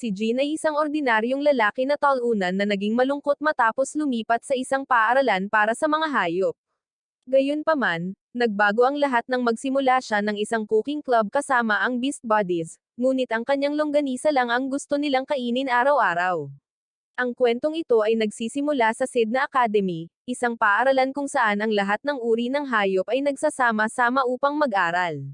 Si Jin ay isang ordinaryong lalaki na talunan na naging malungkot matapos lumipat sa isang paaralan para sa mga hayop. Gayunpaman, nagbago ang lahat nang magsimula siya ng isang cooking club kasama ang Beast Buddies, ngunit ang kanyang longganisa lang ang gusto nilang kainin araw-araw. Ang kwentong ito ay nagsisimula sa Sidna Academy, isang paaralan kung saan ang lahat ng uri ng hayop ay nagsasama-sama upang mag-aral.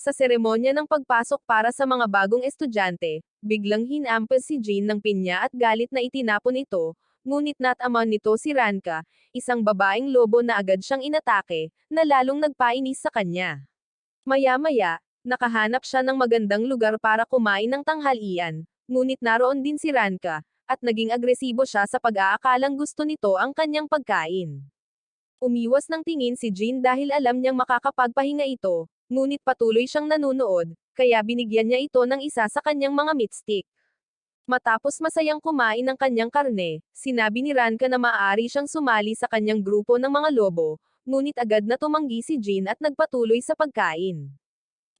Sa seremonya ng pagpasok para sa mga bagong estudyante, biglang hinampas si Jin ng pinya at galit na itinapon ito, ngunit natamaan nito si Ranka, isang babaeng lobo na agad siyang inatake, na lalong nagpainis sa kanya. Maya-maya, nakahanap siya ng magandang lugar para kumain ng tanghalian, ngunit naroon din si Ranka, at naging agresibo siya sa pag-aakalang gusto nito ang kanyang pagkain. Umiwas ng tingin si Jin dahil alam niyang makakapagpahinga ito, ngunit patuloy siyang nanunood, kaya binigyan niya ito ng isa sa kanyang mga meat stick. Matapos masayang kumain ng kanyang karne, sinabi ni Ranka na maaari siyang sumali sa kanyang grupo ng mga lobo, ngunit agad na tumanggi si Jin at nagpatuloy sa pagkain.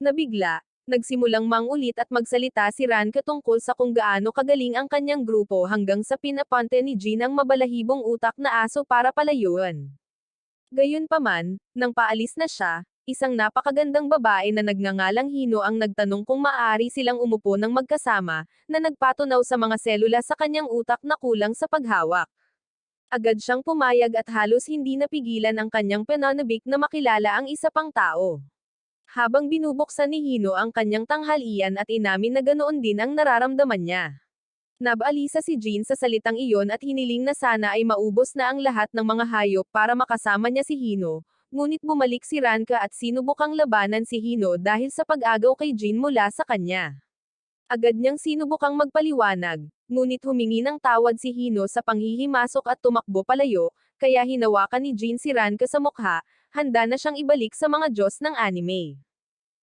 Nabigla, nagsimulang mangulit at magsalita si Ranka tungkol sa kung gaano kagaling ang kanyang grupo hanggang sa pinapante ni Jin ang mabalahibong utak na aso para palayuan. Gayunpaman, nang paalis na siya, isang napakagandang babae na nagngangalang Hino ang nagtanong kung maaari silang umupo ng magkasama, na nagpatunaw sa mga selula sa kanyang utak na kulang sa paghawak. Agad siyang pumayag at halos hindi napigilan ang kanyang pananabik na makilala ang isa pang tao. Habang binubuksan ni Hino ang kanyang tanghalian at inamin na ganoon din ang nararamdaman niya. Nabalisa si Jin sa salitang iyon at hiniling na sana ay maubos na ang lahat ng mga hayop para makasama niya si Hino, ngunit bumalik si Ranka at sinubukang labanan si Hino dahil sa pag-agaw kay Jin mula sa kanya. Agad niyang sinubukang magpaliwanag, ngunit humingi ng tawad si Hino sa panghihimasok at tumakbo palayo, kaya hinawakan ni Jin si Ranka sa mukha, handa na siyang ibalik sa mga Diyos ng anime.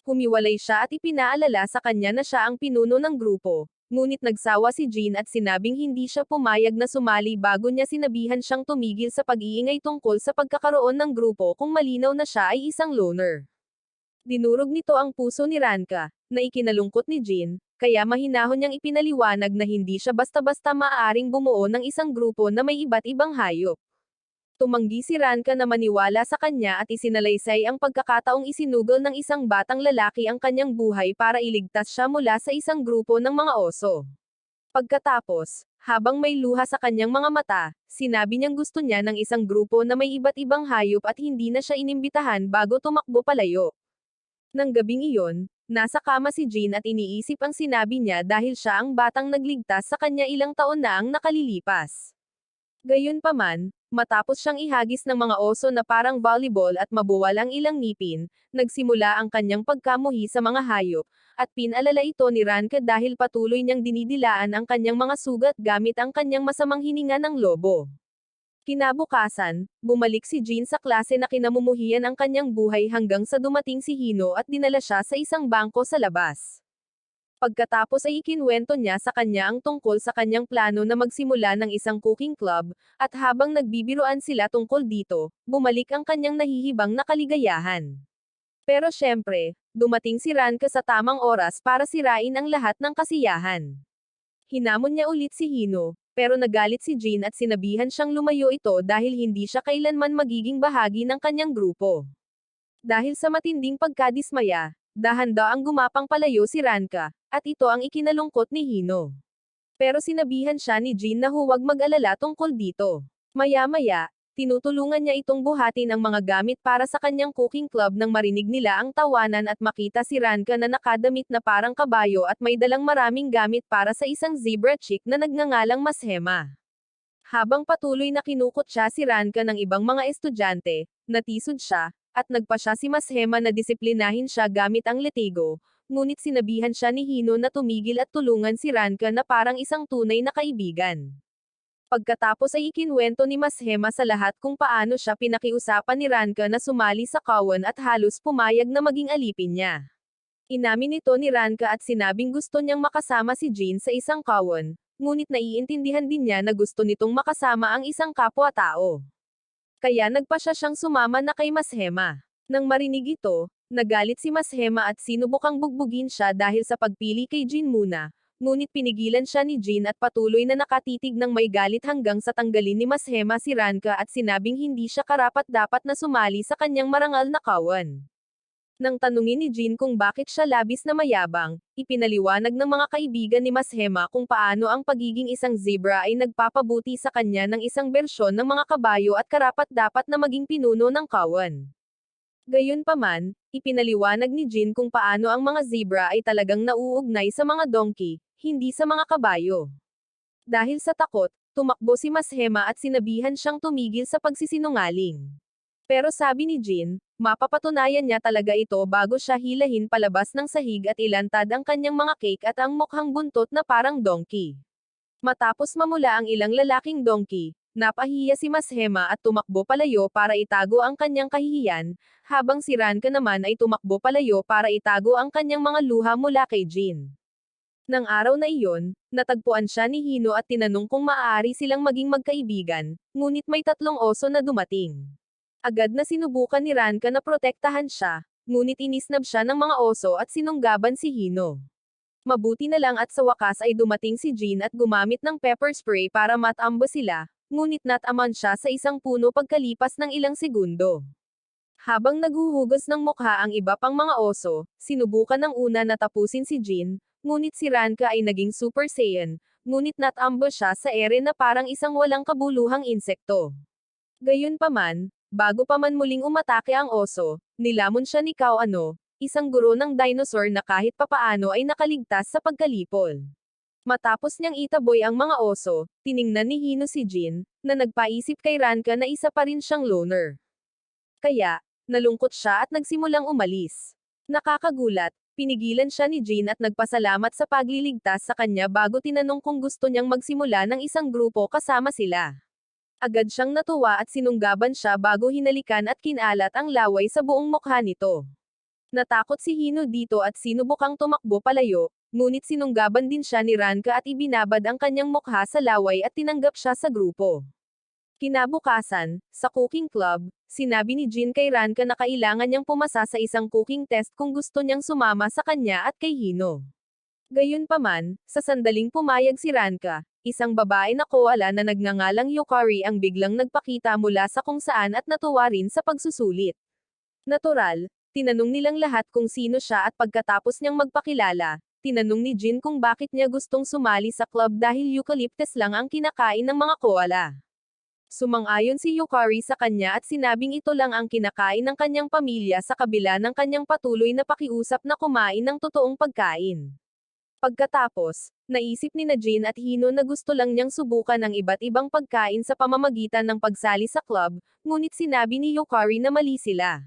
Humiwalay siya at ipinaalala sa kanya na siya ang pinuno ng grupo. Ngunit nagsawa si Jin at sinabing hindi siya pumayag na sumali bago niya sinabihan siyang tumigil sa pag-iingay tungkol sa pagkakaroon ng grupo kung malinaw na siya ay isang loner. Dinurog nito ang puso ni Ranka, na ikinalungkot ni Jin, kaya mahinahon niyang ipinaliwanag na hindi siya basta-basta maaaring bumuo ng isang grupo na may iba't ibang hayop. Tumanggi si Ranka na maniwala sa kanya at isinalaysay ang pagkakataong isinugol ng isang batang lalaki ang kanyang buhay para iligtas siya mula sa isang grupo ng mga oso. Pagkatapos, habang may luha sa kanyang mga mata, sinabi niyang gusto niya ng isang grupo na may iba't ibang hayop at hindi na siya inimbitahan bago tumakbo palayo. Nang gabing iyon, nasa kama si Jin at iniisip ang sinabi niya dahil siya ang batang nagligtas sa kanya ilang taon na ang nakalilipas. Gayunpaman, matapos siyang ihagis ng mga oso na parang volleyball at mabuwal ang ilang ngipin, nagsimula ang kanyang pagkamuhi sa mga hayop, at pinalala ito ni Ranka dahil patuloy niyang dinidilaan ang kanyang mga sugat gamit ang kanyang masamang hininga ng lobo. Kinabukasan, bumalik si Jin sa klase na kinamumuhian ang kanyang buhay hanggang sa dumating si Hino at dinala siya sa isang bangko sa labas. Pagkatapos ay ikinwento niya sa kanya ang tungkol sa kanyang plano na magsimula ng isang cooking club, at habang nagbibiruan sila tungkol dito, bumalik ang kanyang nahihibang na kaligayahan. Pero syempre, dumating si Ranka sa tamang oras para sirain ang lahat ng kasiyahan. Hinamon niya ulit si Hino, pero nagalit si Jin at sinabihan siyang lumayo ito dahil hindi siya kailanman magiging bahagi ng kanyang grupo. Dahil sa matinding pagkadismaya, dahan-daang gumapang palayo si Ranka, at ito ang ikinalungkot ni Hino. Pero sinabihan siya ni Jin na huwag mag-alala tungkol dito. Maya-maya, tinutulungan niya itong buhatin ang mga gamit para sa kanyang cooking club nang marinig nila ang tawanan at makita si Ranka na nakadamit na parang kabayo at may dalang maraming gamit para sa isang zebra chick na nagngangalang Mashema. Habang patuloy na kinukot siya si Ranka ng ibang mga estudyante, natisod siya, at nagpa siya si Mashema na disiplinahin siya gamit ang letigo, ngunit sinabihan siya ni Hino na tumigil at tulungan si Ranka na parang isang tunay na kaibigan. Pagkatapos ay ikinwento ni Mashema sa lahat kung paano siya pinakiusapan ni Ranka na sumali sa kawan at halos pumayag na maging alipin niya. Inamin ito ni Ranka at sinabing gusto niyang makasama si Jin sa isang kawan, ngunit naiintindihan din niya na gusto nitong makasama ang isang kapwa-tao. Kaya nagpasya siyang sumama na kay Mashema. Nang marinig ito, nagalit si Mashema at sinubukang bugbugin siya dahil sa pagpili kay Jin muna, ngunit pinigilan siya ni Jin at patuloy na nakatitig ng may galit hanggang sa tanggalin ni Mashema si Ranka at sinabing hindi siya karapat-dapat na sumali sa kanyang marangal na kawan. Nang tanungin ni Jin kung bakit siya labis na mayabang, ipinaliwanag ng mga kaibigan ni Mashema kung paano ang pagiging isang zebra ay nagpapabuti sa kanya ng isang bersyon ng mga kabayo at karapat-dapat na maging pinuno ng kawan. Gayunpaman, ipinaliwanag ni Jin kung paano ang mga zebra ay talagang nauugnay sa mga donkey, hindi sa mga kabayo. Dahil sa takot, tumakbo si Mashema at sinabihan siyang tumigil sa pagsisinungaling. Pero sabi ni Jin, mapapatunayan niya talaga ito bago siya hilahin palabas ng sahig at ilantad ang kanyang mga cake at ang mukhang buntot na parang donkey. Matapos mamula ang ilang lalaking donkey, napahiya si Mashema at tumakbo palayo para itago ang kanyang kahihiyan, habang si Ranka naman ay tumakbo palayo para itago ang kanyang mga luha mula kay Jin. Nang araw na iyon, natagpuan siya ni Hino at tinanong kung maaari silang maging magkaibigan, ngunit may 3 oso na dumating. Agad na sinubukan ni Ranka na protektahan siya, ngunit inisnab siya ng mga oso at sinunggaban si Hino. Mabuti na lang at sa wakas ay dumating si Jin at gumamit ng pepper spray para matamba sila, ngunit nataman siya sa isang puno pagkalipas ng ilang segundo. Habang naghuhugas ng mukha ang iba pang mga oso, sinubukan ng una na tapusin si Jin, ngunit si Ranka ay naging Super Saiyan, ngunit natamba siya sa ere na parang isang walang kabuluhang insekto. Gayunpaman, bago pa man muling umatake ang oso, nilamon siya ni Kao Ano, isang guro ng dinosaur na kahit papaano ay nakaligtas sa pagkalipol. Matapos niyang itaboy ang mga oso, tiningnan ni Hino si Jin, na nagpaisip kay Ranka na isa pa rin siyang loner. Kaya, nalungkot siya at nagsimulang umalis. Nakakagulat, pinigilan siya ni Jin at nagpasalamat sa pagliligtas sa kanya bago tinanong kung gusto niyang magsimula ng isang grupo kasama sila. Agad siyang natuwa at sinunggaban siya bago hinalikan at kinalat ang laway sa buong mukha nito. Natakot si Hino dito at sinubukang tumakbo palayo, ngunit sinunggaban din siya ni Ranka at ibinabad ang kanyang mukha sa laway at tinanggap siya sa grupo. Kinabukasan, sa cooking club, sinabi ni Jin kay Ranka na kailangan niyang pumasa sa isang cooking test kung gusto niyang sumama sa kanya at kay Hino. Gayunpaman, sa sandaling pumayag si Ranka, isang babae na koala na nagngangalang Yukari ang biglang nagpakita mula sa kung saan at natuwa rin sa pagsusulit. Natural, tinanong nilang lahat kung sino siya at pagkatapos niyang magpakilala, tinanong ni Jin kung bakit niya gustong sumali sa club dahil eucalyptus lang ang kinakain ng mga koala. Sumang-ayon si Yukari sa kanya at sinabing ito lang ang kinakain ng kanyang pamilya sa kabila ng kanyang patuloy na pakiusap na kumain ng totoong pagkain. Pagkatapos, naisip ni Jin at Hino na gusto lang niyang subukan ang iba't ibang pagkain sa pamamagitan ng pagsali sa club, ngunit sinabi ni Yukari na mali sila.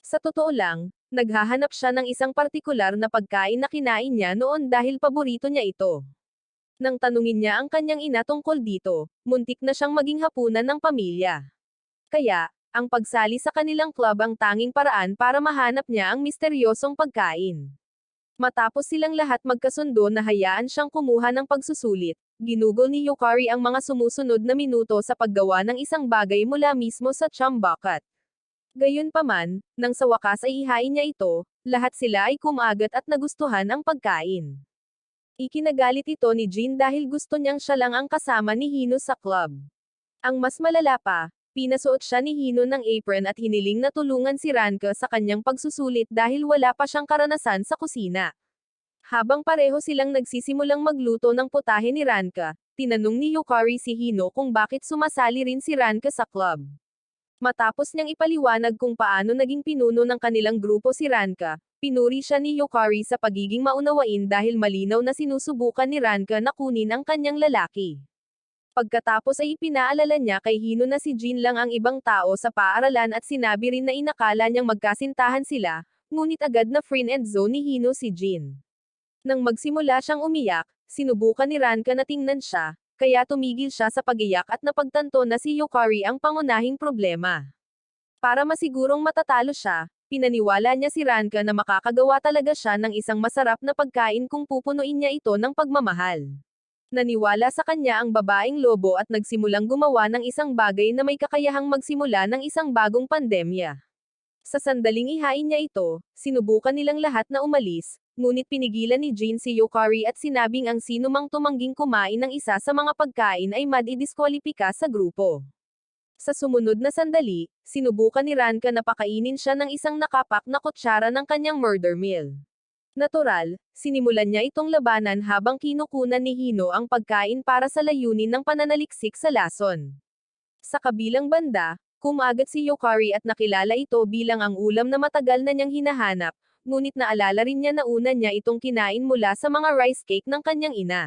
Sa totoo lang, naghahanap siya ng isang partikular na pagkain na kinain niya noon dahil paborito niya ito. Nang tanungin niya ang kanyang ina tungkol dito, muntik na siyang maging hapunan ng pamilya. Kaya, ang pagsali sa kanilang club ang tanging paraan para mahanap niya ang misteryosong pagkain. Matapos silang lahat magkasundo na hayaan siyang kumuha ng pagsusulit, ginugol ni Yukari ang mga sumusunod na minuto sa paggawa ng isang bagay mula mismo sa chambakat. Gayunpaman, nang sa wakas ay ihain niya ito, lahat sila ay kumagat at nagustuhan ang pagkain. Ikinagalit ito ni Jin dahil gusto niyang siya lang ang kasama ni Hino sa club. Ang mas malala pa, pinasuot siya ni Hino ng apron at hiniling na tulungan si Ranka sa kanyang pagsusulit dahil wala pa siyang karanasan sa kusina. Habang pareho silang nagsisimulang magluto ng putahe ni Ranka, tinanong ni Yukari si Hino kung bakit sumasali rin si Ranka sa club. Matapos niyang ipaliwanag kung paano naging pinuno ng kanilang grupo si Ranka, pinuri siya ni Yukari sa pagiging maunawain dahil malinaw na sinusubukan ni Ranka na kunin ang kanyang lalaki. Pagkatapos ay ipinaalala niya kay Hino na si Jin lang ang ibang tao sa paaralan at sinabi rin na inakala niyang magkasintahan sila, ngunit agad na friend and zone ni Hino si Jin. Nang magsimula siyang umiyak, sinubukan ni Ranka na tingnan siya, kaya tumigil siya sa pag-iyak at napagtanto na si Yukari ang pangunahing problema. Para masigurong matatalo siya, pinaniwala niya si Ranka na makakagawa talaga siya ng isang masarap na pagkain kung pupunuin niya ito ng pagmamahal. Naniwala sa kanya ang babaeng lobo at nagsimulang gumawa ng isang bagay na may kakayahang magsimula ng isang bagong pandemya. Sa sandaling ihain niya ito, sinubukan nilang lahat na umalis, ngunit pinigilan ni Jin si Yukari at sinabing ang sino mang tumangging kumain ng isa sa mga pagkain ay madidiskwalipika sa grupo. Sa sumunod na sandali, sinubukan ni Ranka na pakainin siya ng isang nakapak na kutsara ng kanyang murder meal. Natural, sinimulan niya itong labanan habang kinukunan ni Hino ang pagkain para sa layunin ng pananaliksik sa lason. Sa kabilang banda, kumagat si Yukari at nakilala ito bilang ang ulam na matagal na niyang hinahanap, ngunit naalala rin niya na una niya itong kinain mula sa mga rice cake ng kanyang ina.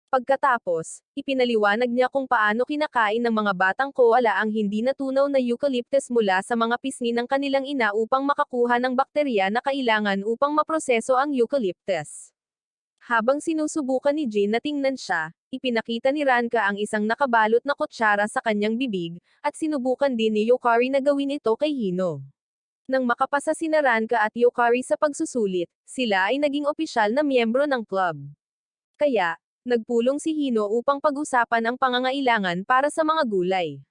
Pagkatapos, ipinaliwanag niya kung paano kinakain ng mga batang koala ang hindi natunaw na eucalyptus mula sa mga pisngi ng kanilang ina upang makakuha ng bakterya na kailangan upang maproseso ang eucalyptus. Habang sinusubukan ni Jin na tingnan siya, ipinakita ni Ranka ang isang nakabalot na kutsara sa kanyang bibig, at sinubukan din ni Yukari na gawin ito kay Hino. Nang makapasa sina Ranka at Yukari sa pagsusulit, sila ay naging opisyal na miyembro ng club. Kaya, nagpulong si Hino upang pag-usapan ang pangangailangan para sa mga gulay.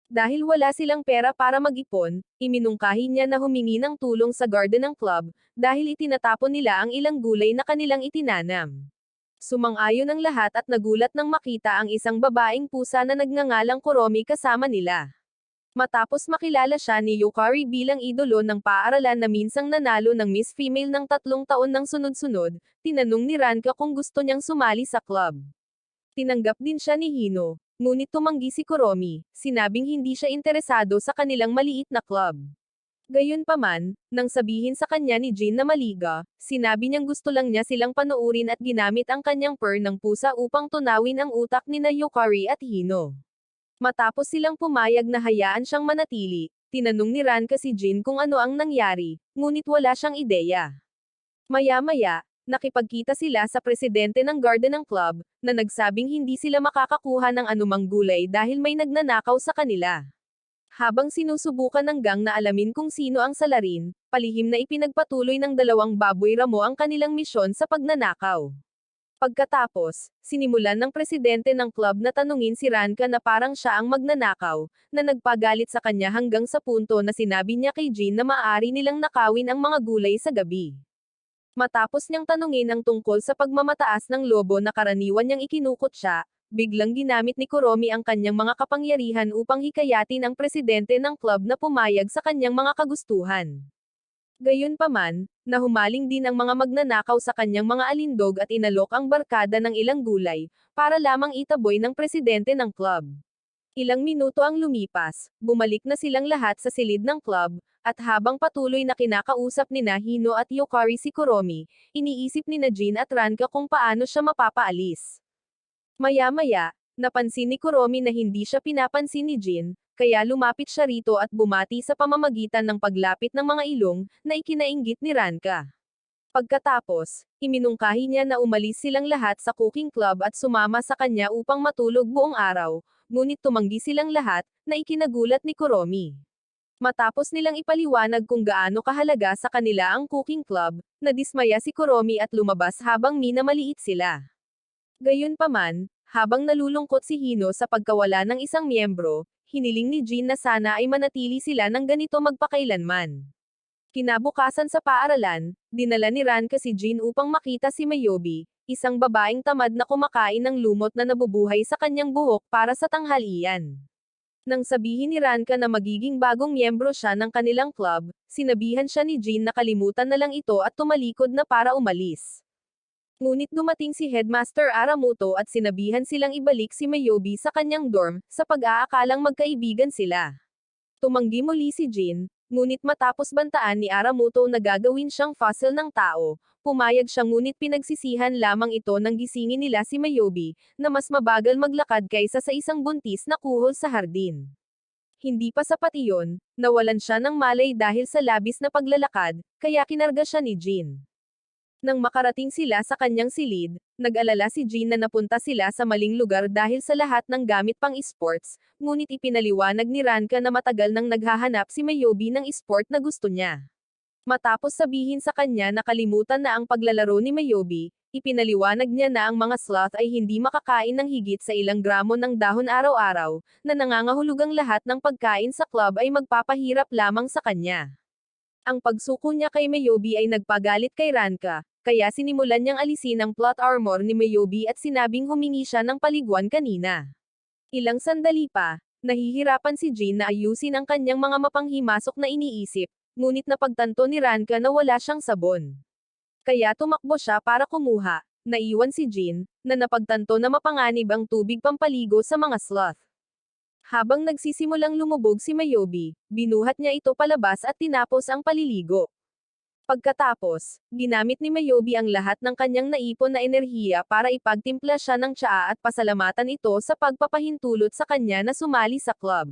Dahil wala silang pera para mag-ipon, iminungkahi niya na humingi ng tulong sa garden ng club, dahil itinatapon nila ang ilang gulay na kanilang itinanam. Sumang-ayon ang lahat at nagulat nang makita ang isang babaeng pusa na nagngangalang Kuromi kasama nila. Matapos makilala siya ni Yukari bilang idolo ng paaralan na minsang nanalo ng Miss Female ng 3 taon ng sunod-sunod, tinanong ni Ranka kung gusto niyang sumali sa club. Tinanggap din siya ni Hino, ngunit tumanggi si Kuromi, sinabing hindi siya interesado sa kanilang maliit na club. Gayunpaman, nang sabihin sa kanya ni Jin na maliga, sinabi niyang gusto lang niya silang panuurin at ginamit ang kanyang purr ng pusa upang tunawin ang utak ni na Yukari at Hino. Matapos silang pumayag na hayaan siyang manatili, tinanong ni Ranka si Jin kung ano ang nangyari, ngunit wala siyang ideya. Maya-maya, nakipagkita sila sa presidente ng garden ng club, na nagsabing hindi sila makakakuha ng anumang gulay dahil may nagnanakaw sa kanila. Habang sinusubukan ng gang na alamin kung sino ang salarin, palihim na ipinagpatuloy ng 2 baboy ramo ang kanilang misyon sa pagnanakaw. Pagkatapos, sinimulan ng presidente ng club na tanungin si Ranka na parang siya ang magnanakaw, na nagpagalit sa kanya hanggang sa punto na sinabi niya kay Jin na maaari nilang nakawin ang mga gulay sa gabi. Matapos niyang tanungin ang tungkol sa pagmamataas ng lobo na karaniwan niyang ikinukot siya, biglang ginamit ni Kuromi ang kanyang mga kapangyarihan upang hikayatin ang presidente ng club na pumayag sa kanyang mga kagustuhan. Gayunpaman, nahumaling din ang mga magnanakaw sa kanyang mga alindog at inalok ang barkada ng ilang gulay, para lamang itaboy ng presidente ng club. Ilang minuto ang lumipas, bumalik na silang lahat sa silid ng club, at habang patuloy na kinakausap ni Hino at Yukari si Kuromi, iniisip ni Jin at Ranka kung paano siya mapapaalis. Maya-maya, napansin ni Kuromi na hindi siya pinapansin ni Jin, kaya lumapit siya rito at bumati sa pamamagitan ng paglapit ng mga ilong, na ikinainggit ni Ranka. Pagkatapos, iminungkahi niya na umalis silang lahat sa cooking club at sumama sa kanya upang matulog buong araw, ngunit tumanggi silang lahat, na ikinagulat ni Kuromi. Matapos nilang ipaliwanag kung gaano kahalaga sa kanila ang cooking club, nadismaya si Kuromi at lumabas habang minamaliit sila. Gayunpaman, habang nalulungkot si Hino sa pagkawala ng isang miyembro, hiniling ni Jin na sana ay manatili sila ng ganito magpakailanman. Kinabukasan sa paaralan, dinala ni Ranka si Jin upang makita si Mayobi, isang babaeng tamad na kumakain ng lumot na nabubuhay sa kanyang buhok para sa tanghalian. Nang sabihin ni Ranka na magiging bagong miyembro siya ng kanilang club, sinabihan siya ni Jin na kalimutan na lang ito at tumalikod na para umalis. Ngunit dumating si Headmaster Aramoto at sinabihan silang ibalik si Mayobi sa kanyang dorm, sa pag-aakalang magkaibigan sila. Tumanggi muli si Jin, ngunit matapos bantaan ni Aramoto na gagawin siyang fossil ng tao, pumayag siya ngunit pinagsisihan lamang ito nang gisingin nila si Mayobi, na mas mabagal maglakad kaysa sa isang buntis na kuhol sa hardin. Hindi pa sapat iyon, nawalan siya ng malay dahil sa labis na paglalakad, kaya kinarga siya ni Jin. Nang makarating sila sa kanyang silid, nag-alala si Jin na napunta sila sa maling lugar dahil sa lahat ng gamit pang esports, ngunit ipinaliwanag ni Ranka na matagal nang naghahanap si Mayobi ng esport na gusto niya. Matapos sabihin sa kanya na kalimutan na ang paglalaro ni Mayobi, ipinaliwanag niya na ang mga sloth ay hindi makakain ng higit sa ilang gramo ng dahon araw-araw, na nangangahulugang lahat ng pagkain sa club ay magpapahirap lamang sa kanya. Ang pagsuko niya kay Meyobi ay nagpagalit kay Ranka, kaya sinimulan niyang alisin ang plot armor ni Meyobi at sinabing humingi siya ng paliguan kanina. Ilang sandali pa, nahihirapan si Jin na ayusin ang kanyang mga mapanghimasok na iniisip, ngunit napagtanto ni Ranka na wala siyang sabon. Kaya tumakbo siya para kumuha. Naiwan si Jin, na napagtanto na mapanganib ang tubig pampaligo sa mga sloth. Habang nagsisimulang lumubog si Meyobi, binuhat niya ito palabas at tinapos ang paliligo. Pagkatapos, ginamit ni Meyobi ang lahat ng kanyang naipon na enerhiya para ipagtimpla siya ng tsaa at pasalamatan ito sa pagpapahintulot sa kanya na sumali sa club.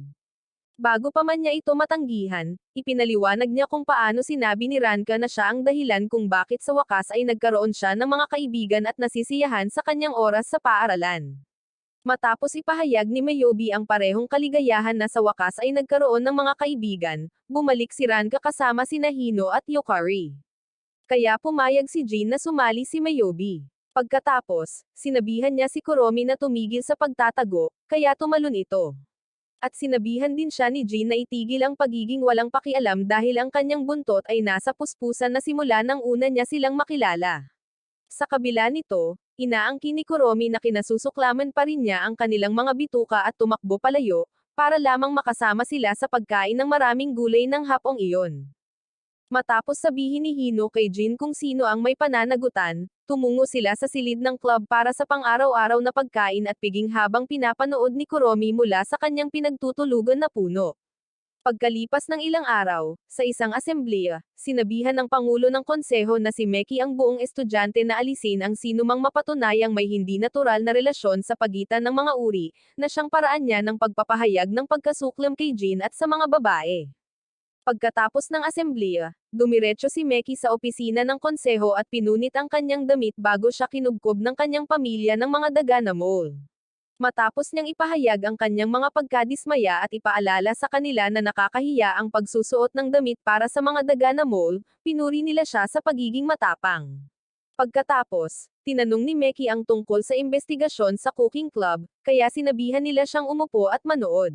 Bago pa man niya ito matanggihan, ipinaliwanag niya kung paano sinabi ni Ranka na siya ang dahilan kung bakit sa wakas ay nagkaroon siya ng mga kaibigan at nasisiyahan sa kanyang oras sa paaralan. Matapos ipahayag ni Meyobi ang parehong kaligayahan na sa wakas ay nagkaroon ng mga kaibigan, bumalik si Ranka kasama sina Hino at Yukari. Kaya pumayag si Jin na sumali si Meyobi. Pagkatapos, sinabihan niya si Kuromi na tumigil sa pagtatago, kaya tumalon ito. At sinabihan din siya ni Jin na itigil ang pagiging walang pakialam dahil ang kanyang buntot ay nasa puspusan na simula nang una niya silang makilala. Sa kabila nito, inaangkin ni Kuromi na kinasusuklaman pa rin niya ang kanilang mga bituka at tumakbo palayo, para lamang makasama sila sa pagkain ng maraming gulay ng hapong iyon. Matapos sabihin ni Hino kay Jin kung sino ang may pananagutan, tumungo sila sa silid ng club para sa pang-araw-araw na pagkain at piging habang pinapanood ni Kuromi mula sa kanyang pinagtutulugan na puno. Pagkalipas ng ilang araw, sa isang asembleya, sinabihan ng Pangulo ng Konseho na si Meki ang buong estudyante na alisin ang sinumang mapatunayang may hindi natural na relasyon sa pagitan ng mga uri, na siyang paraan niya ng pagpapahayag ng pagkasuklam kay Jin at sa mga babae. Pagkatapos ng asembleya, dumiretso si Meki sa opisina ng konseho at pinunit ang kanyang damit bago siya kinubkob ng kanyang pamilya ng mga daga na mole. Matapos niyang ipahayag ang kanyang mga pagkadismaya at ipaalala sa kanila na nakakahiya ang pagsusuot ng damit para sa mga daga na mole, pinuri nila siya sa pagiging matapang. Pagkatapos, tinanong ni Meki ang tungkol sa investigasyon sa cooking club, kaya sinabihan nila siyang umupo at manood.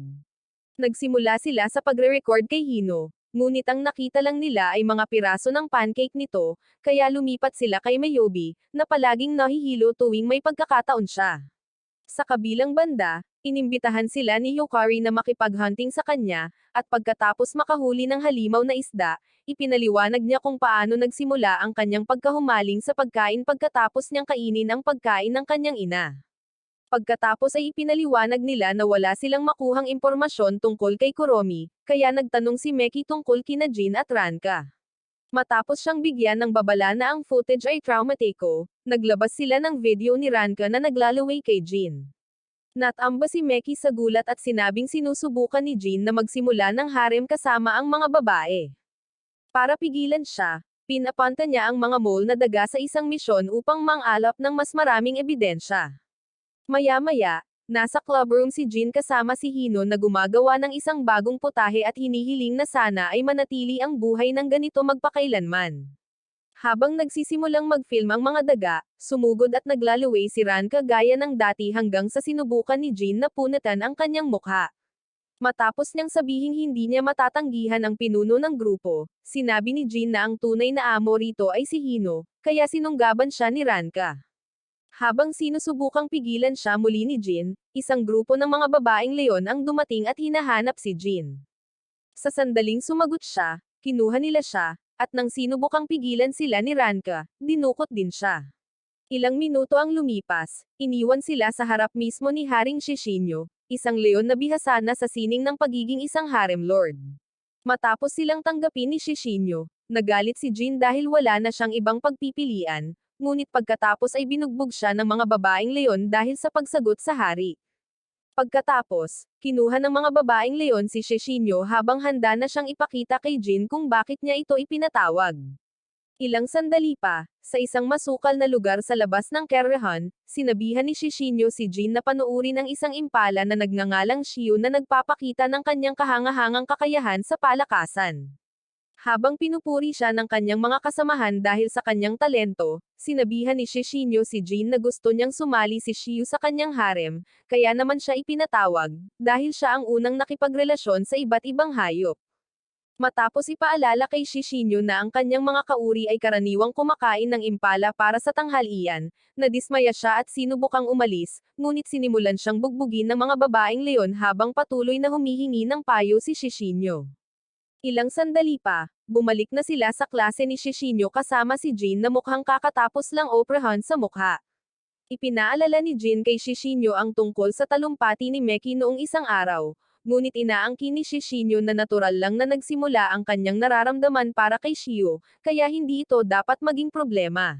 Nagsimula sila sa pagre-record kay Hino, ngunit ang nakita lang nila ay mga piraso ng pancake nito, kaya lumipat sila kay Meyobi, na palaging nahihilo tuwing may pagkakataon siya. Sa kabilang banda, inimbitahan sila ni Yukari na makipaghunting sa kanya, at pagkatapos makahuli ng halimaw na isda, ipinaliwanag niya kung paano nagsimula ang kanyang pagkahumaling sa pagkain pagkatapos niyang kainin ang pagkain ng kanyang ina. Pagkatapos ay ipinaliwanag nila na wala silang makuhang impormasyon tungkol kay Kuromi, kaya nagtanong si Meki tungkol kina Jin at Ranka. Matapos siyang bigyan ng babala na ang footage ay traumatiko, naglabas sila ng video ni Ranka na naglalaway kay Jin. Natamba si Meki sa gulat at sinabing sinusubukan ni Jin na magsimula ng harem kasama ang mga babae. Para pigilan siya, pinapanta niya ang mga mole na daga sa isang misyon upang mangalap ng mas maraming ebidensya. Maya-maya, nasa clubroom si Jin kasama si Hino na gumagawa ng isang bagong putahe at hinihiling na sana ay manatili ang buhay ng ganito magpakailanman. Habang nagsisimulang mag-film ang mga daga, sumugod at naglalaway si Ranka gaya ng dati hanggang sa sinubukan ni Jin na punatan ang kanyang mukha. Matapos niyang sabihing hindi niya matatanggihan ang pinuno ng grupo, sinabi ni Jin na ang tunay na amo rito ay si Hino, kaya sinunggaban siya ni Ranka. Habang sinusubukang pigilan siya muli ni Jin, isang grupo ng mga babaeng leon ang dumating at hinahanap si Jin. Sa sandaling sumagot siya, kinuha nila siya, at nang sinubukang pigilan sila ni Ranka, dinukot din siya. Ilang minuto ang lumipas, iniwan sila sa harap mismo ni Haring Shishinyo, isang leon na bihasa na sa sining ng pagiging isang harem lord. Matapos silang tanggapin ni Shishinyo, nagalit si Jin dahil wala na siyang ibang pagpipilian, ngunit pagkatapos ay binugbog siya ng mga babaeng leon dahil sa pagsagot sa hari. Pagkatapos, kinuha ng mga babaeng leon si Shishinyo habang handa na siyang ipakita kay Jin kung bakit niya ito ipinatawag. Ilang sandali pa, sa isang masukal na lugar sa labas ng Kerrehan, sinabihan ni Shishinyo si Jin na panuuri ng isang impala na nagngangalang Shiyu na nagpapakita ng kanyang kahangahangang kakayahan sa palakasan. Habang pinupuri siya ng kanyang mga kasamahan dahil sa kanyang talento, sinabihan ni Shishinyo si Jin na gusto niyang sumali si Shiyu sa kanyang harem, kaya naman siya ipinatawag, dahil siya ang unang nakipagrelasyon sa iba't ibang hayop. Matapos ipaalala kay Shishinyo na ang kanyang mga kauri ay karaniwang kumakain ng impala para sa tanghalian, nadismaya siya at sinubukang umalis, ngunit sinimulan siyang bugbugin ng mga babaeng leon habang patuloy na humihingi ng payo si Shishinyo. Ilang sandali pa, bumalik na sila sa klase ni Shishinyo kasama si Jin na mukhang kakatapos lang operahan sa mukha. Ipinaalala ni Jin kay Shishinyo ang tungkol sa talumpati ni Meki noong isang araw, ngunit inaangkin ni Shishinyo na natural lang na nagsimula ang kanyang nararamdaman para kay Shio, kaya hindi ito dapat maging problema.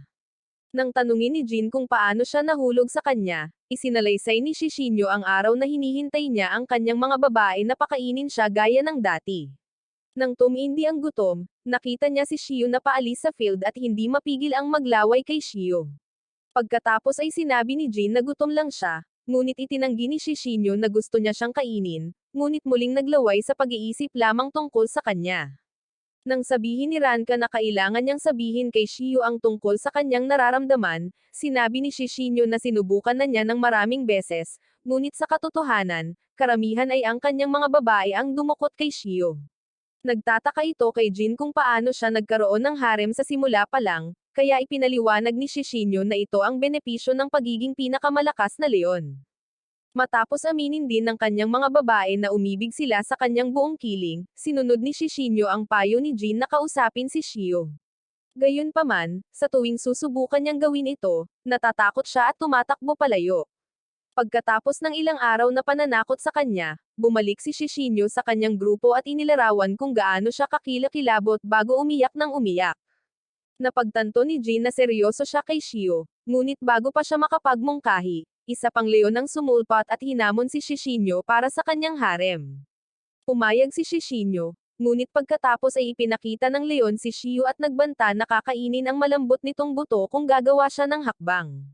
Nang tanungin ni Jin kung paano siya nahulog sa kanya, isinalaysay ni Shishinyo ang araw na hinihintay niya ang kanyang mga babae na pakainin siya gaya ng dati. Nang tumindi ang gutom, nakita niya si Shio na paalis sa field at hindi mapigil ang maglaway kay Shio. Pagkatapos ay sinabi ni Jin na gutom lang siya, ngunit itinanggi ni Shishinyo na gusto niya siyang kainin, ngunit muling naglaway sa pag-iisip lamang tungkol sa kanya. Nang sabihin ni Ranka na kailangan niyang sabihin kay Shio ang tungkol sa kanyang nararamdaman, sinabi ni Shishinyo na sinubukan na niya ng maraming beses, ngunit sa katotohanan, karamihan ay ang kanyang mga babae ang dumukot kay Shio. Nagtataka ito kay Jin kung paano siya nagkaroon ng harem sa simula pa lang, kaya ipinaliwanag ni Shishinyo na ito ang benepisyo ng pagiging pinakamalakas na leon. Matapos aminin din ng kanyang mga babae na umibig sila sa kanyang buong kiling, sinunod ni Shishinyo ang payo ni Jin na kausapin si Shio. Gayunpaman, sa tuwing susubukan niyang gawin ito, natatakot siya at tumatakbo palayo. Pagkatapos ng ilang araw na pananakot sa kanya, bumalik si Shishinyo sa kanyang grupo at inilarawan kung gaano siya kakilakilabot bago umiyak ng umiyak. Napagtanto ni Jin na seryoso siya kay Shio, ngunit bago pa siya makapagmungkahi, isa pang leon ang sumulpat at hinamon si Shishinyo para sa kanyang harem. Pumayag si Shishinyo, ngunit pagkatapos ay ipinakita ng leon si Shio at nagbanta na kakainin ang malambot nitong buto kung gagawa siya ng hakbang.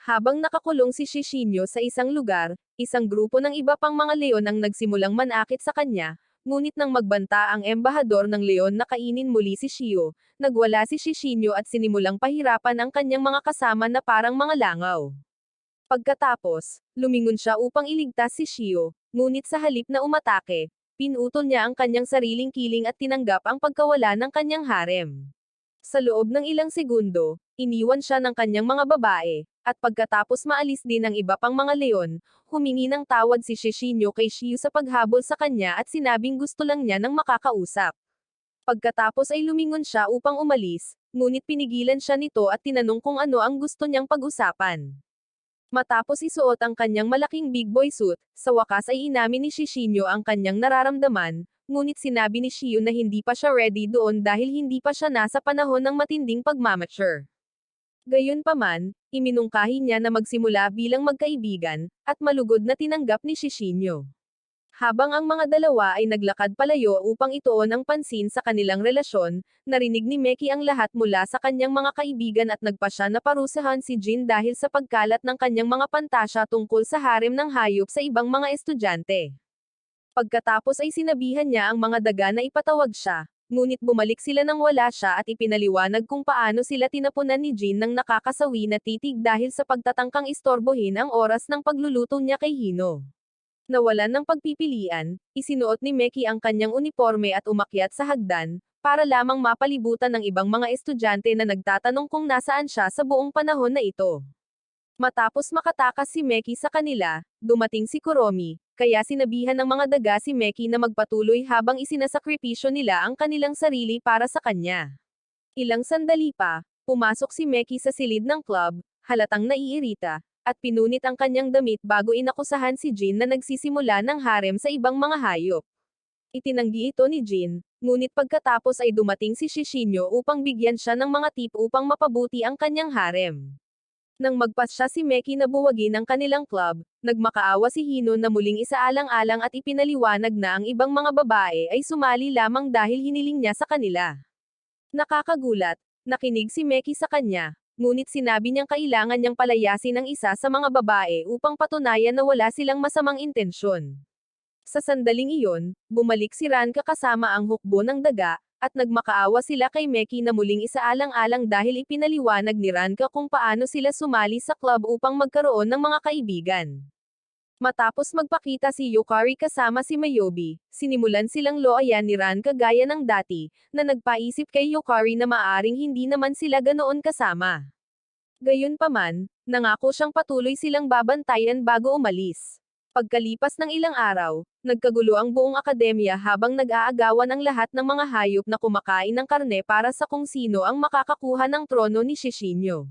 Habang nakakulong si Shishinyo sa isang lugar, isang grupo ng iba pang mga leon ang nagsimulang manakit sa kanya, ngunit nang magbanta ang embahador ng leon na kainin muli si Shio, nagwala si Shishinyo at sinimulang pahirapan ang kanyang mga kasama na parang mga langaw. Pagkatapos, lumingon siya upang iligtas si Shio, ngunit sa halip na umatake, pinutol niya ang kanyang sariling kiling at tinanggap ang pagkawala ng kanyang harem. Sa loob ng ilang segundo, iniwan siya ng kanyang mga babae, at pagkatapos maalis din ang iba pang mga leon, humingi ng tawad si Shishinyo kay Shio sa paghabol sa kanya at sinabing gusto lang niya ng makakausap. Pagkatapos ay lumingon siya upang umalis, ngunit pinigilan siya nito at tinanong kung ano ang gusto niyang pag-usapan. Matapos isuot ang kanyang malaking big boy suit, sa wakas ay inamin ni Shishinyo ang kanyang nararamdaman, ngunit sinabi ni Shio na hindi pa siya ready doon dahil hindi pa siya nasa panahon ng matinding pagmamature. Gayunpaman, iminungkahi niya na magsimula bilang magkaibigan, at malugod na tinanggap ni Shishinyo. Habang ang mga dalawa ay naglakad palayo upang ituon ang pansin sa kanilang relasyon, narinig ni Meki ang lahat mula sa kanyang mga kaibigan at nagpasya na parusahan si Jin dahil sa pagkalat ng kanyang mga pantasya tungkol sa harem ng hayop sa ibang mga estudyante. Pagkatapos ay sinabihan niya ang mga daga na ipatawag siya, ngunit bumalik sila nang wala siya at ipinaliwanag kung paano sila tinapunan ni Jin ng nakakasawi na titig dahil sa pagtatangkang istorbohin ang oras ng pagluluto niya kay Hino. Nawalan ng pagpipilian, isinuot ni Meki ang kanyang uniforme at umakyat sa hagdan, para lamang mapalibutan ng ibang mga estudyante na nagtatanong kung nasaan siya sa buong panahon na ito. Matapos makatakas si Meki sa kanila, dumating si Kuromi, kaya sinabihan ng mga daga si Meki na magpatuloy habang isinasakripisyo nila ang kanilang sarili para sa kanya. Ilang sandali pa, pumasok si Meki sa silid ng club, halatang naiirita, at pinunit ang kanyang damit bago inakusahan si Jin na nagsisimula ng harem sa ibang mga hayop. Itinanggi ito ni Jin, ngunit pagkatapos ay dumating si Shishinyo upang bigyan siya ng mga tip upang mapabuti ang kanyang harem. Nang magpasya si Meki na buwagin ang kanilang club, nagmakaawa si Hino na muling isaalang-alang at ipinaliwanag na ang ibang mga babae ay sumali lamang dahil hiniling niya sa kanila. Nakakagulat, nakinig si Meki sa kanya, ngunit sinabi niyang kailangan niyang palayasin ang isa sa mga babae upang patunayan na wala silang masamang intensyon. Sa sandaling iyon, bumalik si Ranka kasama ang hukbo ng daga, at nagmakaawa sila kay Meki na muling isaalang-alang dahil ipinaliwanag ni Ranka kung paano sila sumali sa club upang magkaroon ng mga kaibigan. Matapos magpakita si Yukari kasama si Mayobi, sinimulan silang loayan ni Ran kagaya ng dati, na nagpaisip kay Yukari na maaring hindi naman sila ganoon kasama. Gayunpaman, nangako siyang patuloy silang babantayan bago umalis. Pagkalipas ng ilang araw, nagkagulo ang buong akademya habang nag-aagawan ang lahat ng mga hayop na kumakain ng karne para sa kung sino ang makakakuha ng trono ni Shishinyo.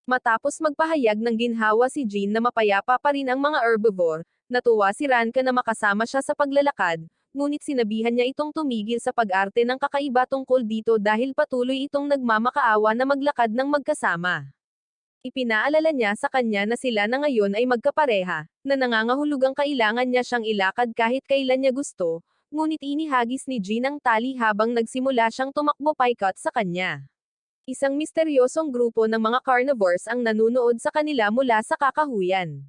Matapos magpahayag ng ginhawa si Jin na mapayapa pa rin ang mga herbivore, natuwa si Ranka na makasama siya sa paglalakad, ngunit sinabihan niya itong tumigil sa pag-arte ng kakaiba tungkol dito dahil patuloy itong nagmamakaawa na maglakad ng magkasama. Ipinaalala niya sa kanya na sila na ngayon ay magkapareha, na nangangahulugang kailangan niya siyang ilakad kahit kailan niya gusto, ngunit inihagis ni Jin ang tali habang nagsimula siyang tumakbo paikot sa kanya. Isang misteryosong grupo ng mga carnivores ang nanunood sa kanila mula sa kakahuyan.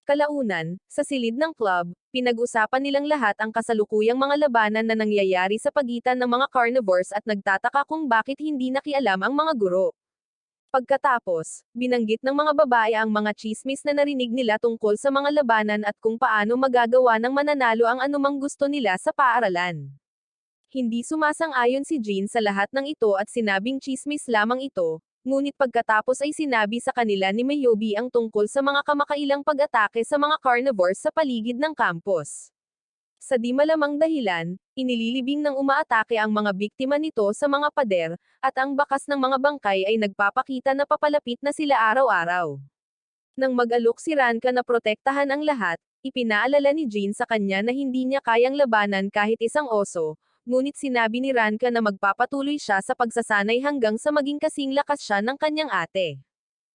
Kalaunan, sa silid ng club, pinag-usapan nilang lahat ang kasalukuyang mga labanan na nangyayari sa pagitan ng mga carnivores at nagtataka kung bakit hindi nakialam ang mga guro. Pagkatapos, binanggit ng mga babae ang mga chismis na narinig nila tungkol sa mga labanan at kung paano magagawa ng mananalo ang anumang gusto nila sa paaralan. Hindi sumasang-ayon si Jin sa lahat ng ito at sinabing chismis lamang ito, ngunit pagkatapos ay sinabi sa kanila ni Mayobi ang tungkol sa mga kamakailang pag-atake sa mga carnivores sa paligid ng campus. Sa di malamang dahilan, inililibing ng umaatake ang mga biktima nito sa mga pader, at ang bakas ng mga bangkay ay nagpapakita na papalapit na sila araw-araw. Nang mag-alok si Ranka na protektahan ang lahat, ipinaalala ni Jin sa kanya na hindi niya kayang labanan kahit isang oso, ngunit sinabi ni Ranka na magpapatuloy siya sa pagsasanay hanggang sa maging kasing lakas siya ng kanyang ate.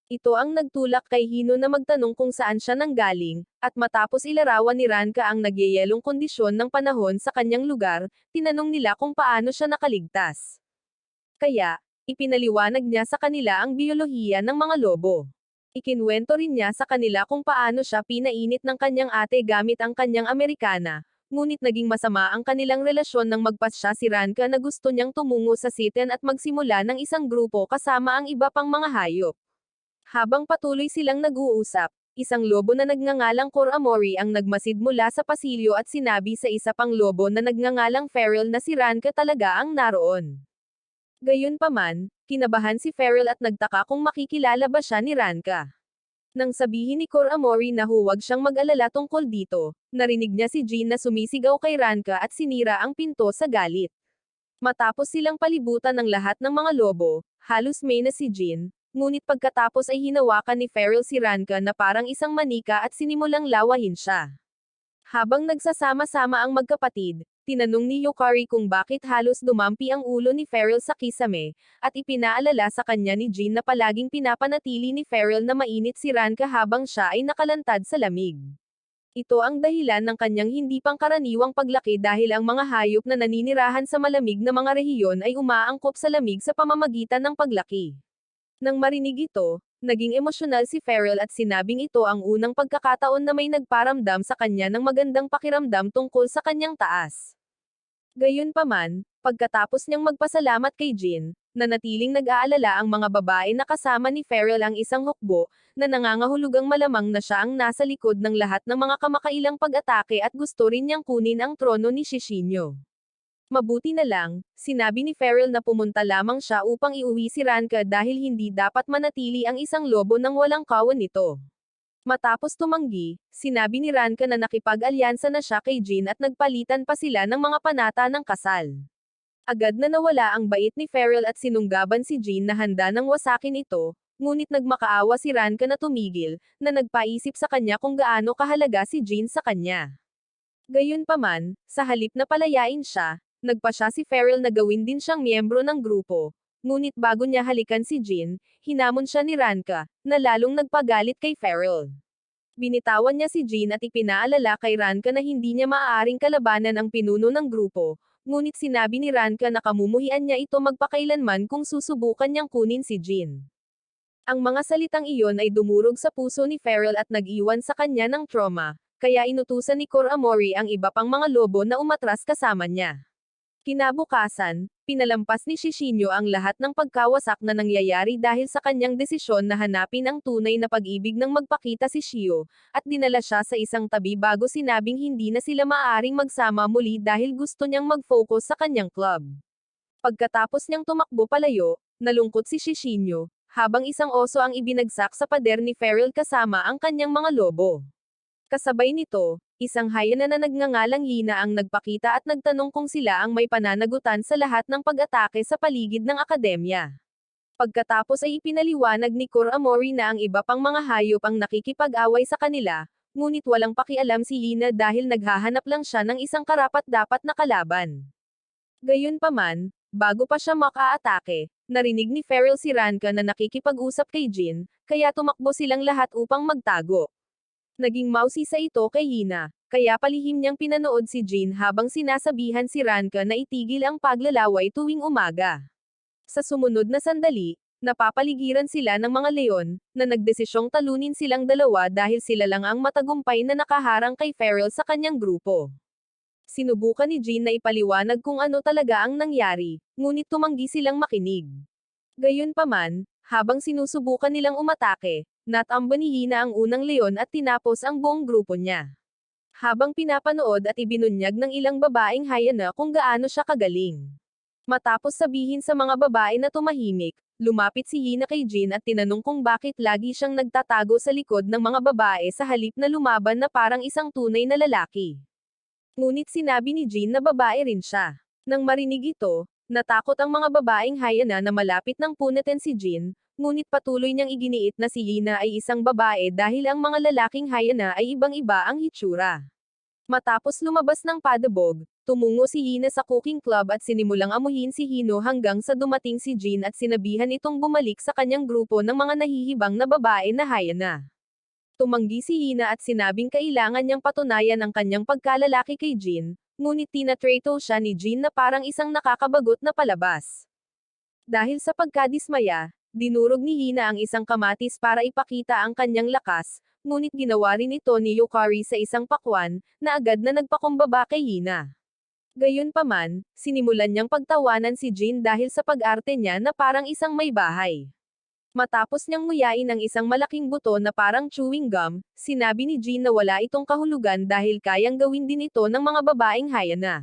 Ito ang nagtulak kay Hino na magtanong kung saan siya nanggaling, at matapos ilarawan ni Ranka ang nagyayelong kondisyon ng panahon sa kanyang lugar, tinanong nila kung paano siya nakaligtas. Kaya, ipinaliwanag niya sa kanila ang biyolohiya ng mga lobo. Ikinwento rin niya sa kanila kung paano siya pinainit ng kanyang ate gamit ang kanyang Amerikana, ngunit naging masama ang kanilang relasyon nang magpasya si Ranka na gusto niyang tumungo sa Siten at magsimula ng isang grupo kasama ang iba pang mga hayop. Habang patuloy silang nag-uusap, isang lobo na nagngangalang Koramori ang nagmasid mula sa pasilyo at sinabi sa isa pang lobo na nagngangalang Feral na si Ranka talaga ang naroon. Gayunpaman, kinabahan si Feral at nagtaka kung makikilala ba siya ni Ranka. Nang sabihin ni Koramori na huwag siyang mag-alala tungkol dito, narinig niya si Jin na sumisigaw kay Ranka at sinira ang pinto sa galit. Matapos silang palibutan ng lahat ng mga lobo, halos may na si Jin, ngunit pagkatapos ay hinawakan ni Feral si Ranka na parang isang manika at sinimulang lawahin siya. Habang nagsasama-sama ang magkapatid, tinanong ni Yukari kung bakit halos dumampi ang ulo ni Feral sa kisame, at ipinaalala sa kanya ni Jin na palaging pinapanatili ni Feral na mainit si Ranka habang siya ay nakalantad sa lamig. Ito ang dahilan ng kanyang hindi pangkaraniwang paglaki dahil ang mga hayop na naninirahan sa malamig na mga rehiyon ay umaangkop sa lamig sa pamamagitan ng paglaki. Nang marinig ito, naging emosyonal si Feral at sinabing ito ang unang pagkakataon na may nagparamdam sa kanya ng magandang pakiramdam tungkol sa kanyang taas. Gayunpaman, pagkatapos niyang magpasalamat kay Jin, nanatiling nag-aalala ang mga babae na kasama ni Feral ang isang hukbo, na nangangahulugang malamang na siya ang nasa likod ng lahat ng mga kamakailang pag-atake at gusto rin niyang kunin ang trono ni Shishinyo. Mabuti na lang, sinabi ni Feral na pumunta lamang siya upang iuwi si Ranka dahil hindi dapat manatili ang isang lobo nang walang kawan nito. Matapos tumanggi, sinabi ni Ranka na nakipag-alyansa na siya kay Jin at nagpalitan pa sila ng mga panata ng kasal. Agad na nawala ang bait ni Feral at sinunggaban si Jin na handa nang wasakin ito, ngunit nagmakaawa si Ranka na tumigil, na nagpaisip sa kanya kung gaano kahalaga si Jin sa kanya. Gayunpaman, sa halip na palayain siya, nagpasya si Feral na gawin din siyang miyembro ng grupo, ngunit bago niya halikan si Jin, hinamon siya ni Ranka, na lalong nagpagalit kay Feral. Binitawan niya si Jin at ipinaalala kay Ranka na hindi niya maaaring kalabanan ang pinuno ng grupo, ngunit sinabi ni Ranka na kamumuhian niya ito magpakailanman kung susubukan niyang kunin si Jin. Ang mga salitang iyon ay dumurog sa puso ni Feral at nag-iwan sa kanya ng trauma, kaya inutusan ni Koramori ang iba pang mga lobo na umatras kasama niya. Kinabukasan, pinalampas ni Shishinyo ang lahat ng pagkawasak na nangyayari dahil sa kanyang desisyon na hanapin ang tunay na pag-ibig ng magpakita si Shio, at dinala siya sa isang tabi bago sinabing hindi na sila maaaring magsama muli dahil gusto niyang mag-focus sa kanyang club. Pagkatapos niyang tumakbo palayo, nalungkot si Shishinyo, habang isang oso ang ibinagsak sa pader ni Feral kasama ang kanyang mga lobo. Kasabay nito, isang hyena na nagngangalang Lina ang nagpakita at nagtanong kung sila ang may pananagutan sa lahat ng pag-atake sa paligid ng akademya. Pagkatapos ay ipinaliwanag ni Kuramori na ang iba pang mga hayop ang nakikipag-away sa kanila, ngunit walang pakialam si Lina dahil naghahanap lang siya ng isang karapat-dapat na kalaban. Gayunpaman, bago pa siya maka-atake, narinig ni Feral si Ranka na nakikipag-usap kay Jin, kaya tumakbo silang lahat upang magtago. Naging mausisa ito kay Hina, kaya palihim niyang pinanood si Jin habang sinasabihan si Ranka na itigil ang paglalaway tuwing umaga. Sa sumunod na sandali, napapaligiran sila ng mga leon, na nagdesisyong talunin silang dalawa dahil sila lang ang matagumpay na nakaharang kay Feral sa kanyang grupo. Sinubukan ni Jin na ipaliwanag kung ano talaga ang nangyari, ngunit tumanggi silang makinig. Gayunpaman, habang sinusubukan nilang umatake, natamba ni Hina ang unang leon at tinapos ang buong grupo niya. Habang pinapanood at ibinunyag ng ilang babaeng hyena kung gaano siya kagaling. Matapos sabihin sa mga babae na tumahimik, lumapit si Hina kay Jin at tinanong kung bakit lagi siyang nagtatago sa likod ng mga babae sa halip na lumaban na parang isang tunay na lalaki. Ngunit sinabi ni Jin na babae rin siya. Nang marinig ito, natakot ang mga babaeng hyena na malapit ng punetin si Jin, ngunit patuloy niyang iginiit na si Hina ay isang babae dahil ang mga lalaking hyena ay ibang-iba ang hitsura. Matapos lumabas ng padabog, tumungo si Hina sa cooking club at sinimulang amuhin si Hino hanggang sa dumating si Jin at sinabihan itong bumalik sa kanyang grupo ng mga nahihibang na babae na hyena. Tumanggi si Hina at sinabing kailangan niyang patunayan ang kanyang pagkalalaki kay Jin, ngunit tinatrato siya ni Jin na parang isang nakakabagot na palabas. Dahil sa pagkadismaya, dinurog ni Hina ang isang kamatis para ipakita ang kanyang lakas, ngunit ginawa rin ito ni Yukari sa isang pakwan, na agad na nagpakumbaba kay Hina. Gayunpaman, sinimulan niyang pagtawanan si Jin dahil sa pag-arte niya na parang isang may bahay. Matapos niyang nguyain ang isang malaking buto na parang chewing gum, sinabi ni Jin na wala itong kahulugan dahil kayang gawin din ito ng mga babaeng hyena.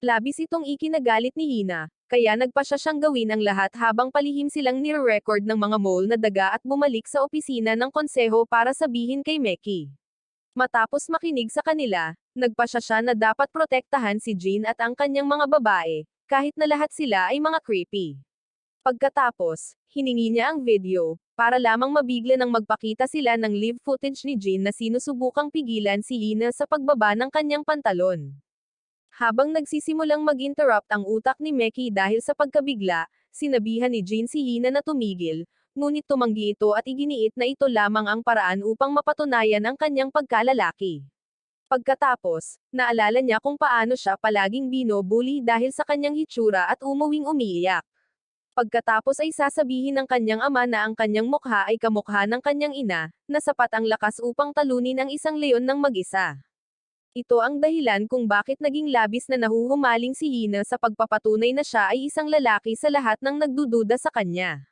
Labis itong ikinagalit ni Hina, kaya nagpasya siyang gawin ang lahat habang palihim silang nire-record ng mga mole na daga at bumalik sa opisina ng konseho para sabihin kay Meki. Matapos makinig sa kanila, nagpasya siya na dapat protektahan si Jin at ang kanyang mga babae, kahit na lahat sila ay mga creepy. Pagkatapos, hiningi niya ang video, para lamang mabigla nang magpakita sila ng live footage ni Jin na sinusubukang pigilan si Hina sa pagbaba ng kanyang pantalon. Habang nagsisimulang mag-interrupt ang utak ni Meki dahil sa pagkabigla, sinabihan ni Jin si Hina na tumigil, ngunit tumanggi ito at iginiit na ito lamang ang paraan upang mapatunayan ang kanyang pagkalalaki. Pagkatapos, naalala niya kung paano siya palaging binobuli dahil sa kanyang hitsura at umuwing umiiyak. Pagkatapos ay sasabihin ng kanyang ama na ang kanyang mukha ay kamukha ng kanyang ina, na sapat ang lakas upang talunin ang isang leon ng mag-isa. Ito ang dahilan kung bakit naging labis na nahuhumaling si Hina sa pagpapatunay na siya ay isang lalaki sa lahat ng nagdududa sa kanya.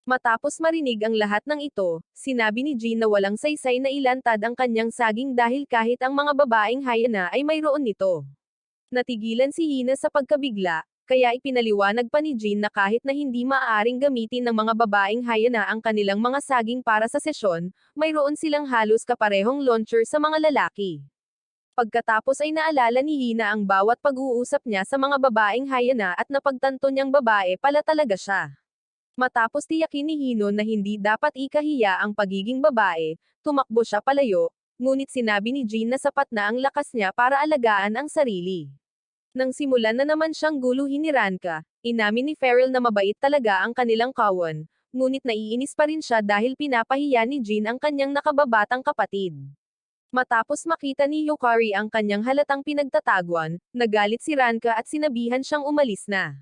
Matapos marinig ang lahat ng ito, sinabi ni Jin na walang saysay na ilantad ang kanyang saging dahil kahit ang mga babaeng hyena ay mayroon nito. Natigilan si Hina sa pagkabigla, kaya ipinaliwanag pa ni Jin na kahit na hindi maaaring gamitin ng mga babaeng hyena ang kanilang mga saging para sa sesyon, mayroon silang halos kaparehong launcher sa mga lalaki. Pagkatapos ay naalala ni Hina ang bawat pag-uusap niya sa mga babaeng hyena at napagtanto niyang babae pala talaga siya. Matapos tiyakin ni Hino na hindi dapat ikahiya ang pagiging babae, tumakbo siya palayo, ngunit sinabi ni Jin na sapat na ang lakas niya para alagaan ang sarili. Nang simulan na naman siyang guluhin ni Ranka, inamin ni Feral na mabait talaga ang kanilang kawan, ngunit naiinis pa rin siya dahil pinapahiya ni Jin ang kanyang nakababatang kapatid. Matapos makita ni Yukari ang kanyang halatang pinagtatagwan, nagalit si Ranka at sinabihan siyang umalis na.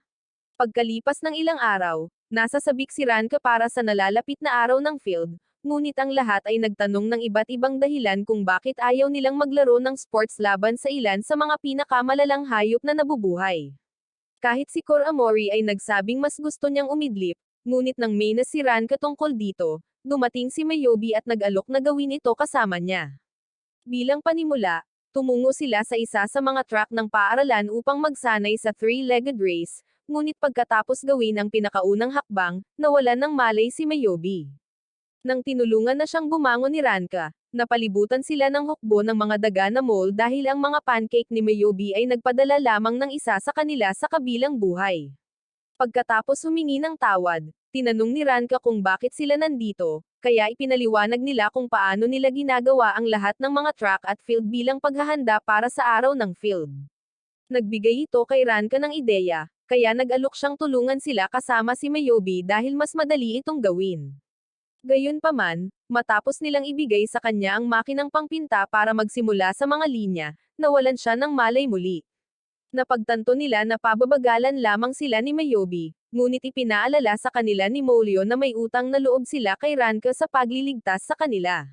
Pagkalipas ng ilang araw, nasa sabik si Ranka para sa nalalapit na araw ng field, ngunit ang lahat ay nagtanong ng iba't ibang dahilan kung bakit ayaw nilang maglaro ng sports laban sa ilan sa mga pinakamalalang hayop na nabubuhay. Kahit si Koramori ay nagsabing mas gusto niyang umidlip, ngunit nang may nasiran tungkol dito, dumating si Mayobi at nag-alok na gawin ito kasama niya. Bilang panimula, tumungo sila sa isa sa mga track ng paaralan upang magsanay sa three-legged race, ngunit pagkatapos gawin ang pinakaunang hakbang, nawalan ng malay si Mayobi. Nang tinulungan na siyang bumangon ni Ranka, napalibutan sila ng hukbo ng mga daga na mole dahil ang mga pancake ni Mayobi ay nagpadala lamang ng isa sa kanila sa kabilang buhay. Pagkatapos humingi ng tawad, tinanong ni Ranka kung bakit sila nandito, kaya ipinaliwanag nila kung paano nila ginagawa ang lahat ng mga track at field bilang paghahanda para sa araw ng field. Nagbigay ito kay Ranka ng ideya, kaya nag-alok siyang tulungan sila kasama si Mayobi dahil mas madali itong gawin. Gayunpaman, matapos nilang ibigay sa kanya ang makinang pangpinta para magsimula sa mga linya, nawalan siya ng malay muli. Napagtanto nila na pababagalan lamang sila ni Mayobi, ngunit ipinaalala sa kanila ni Molyo na may utang na loob sila kay Ranka sa pagliligtas sa kanila.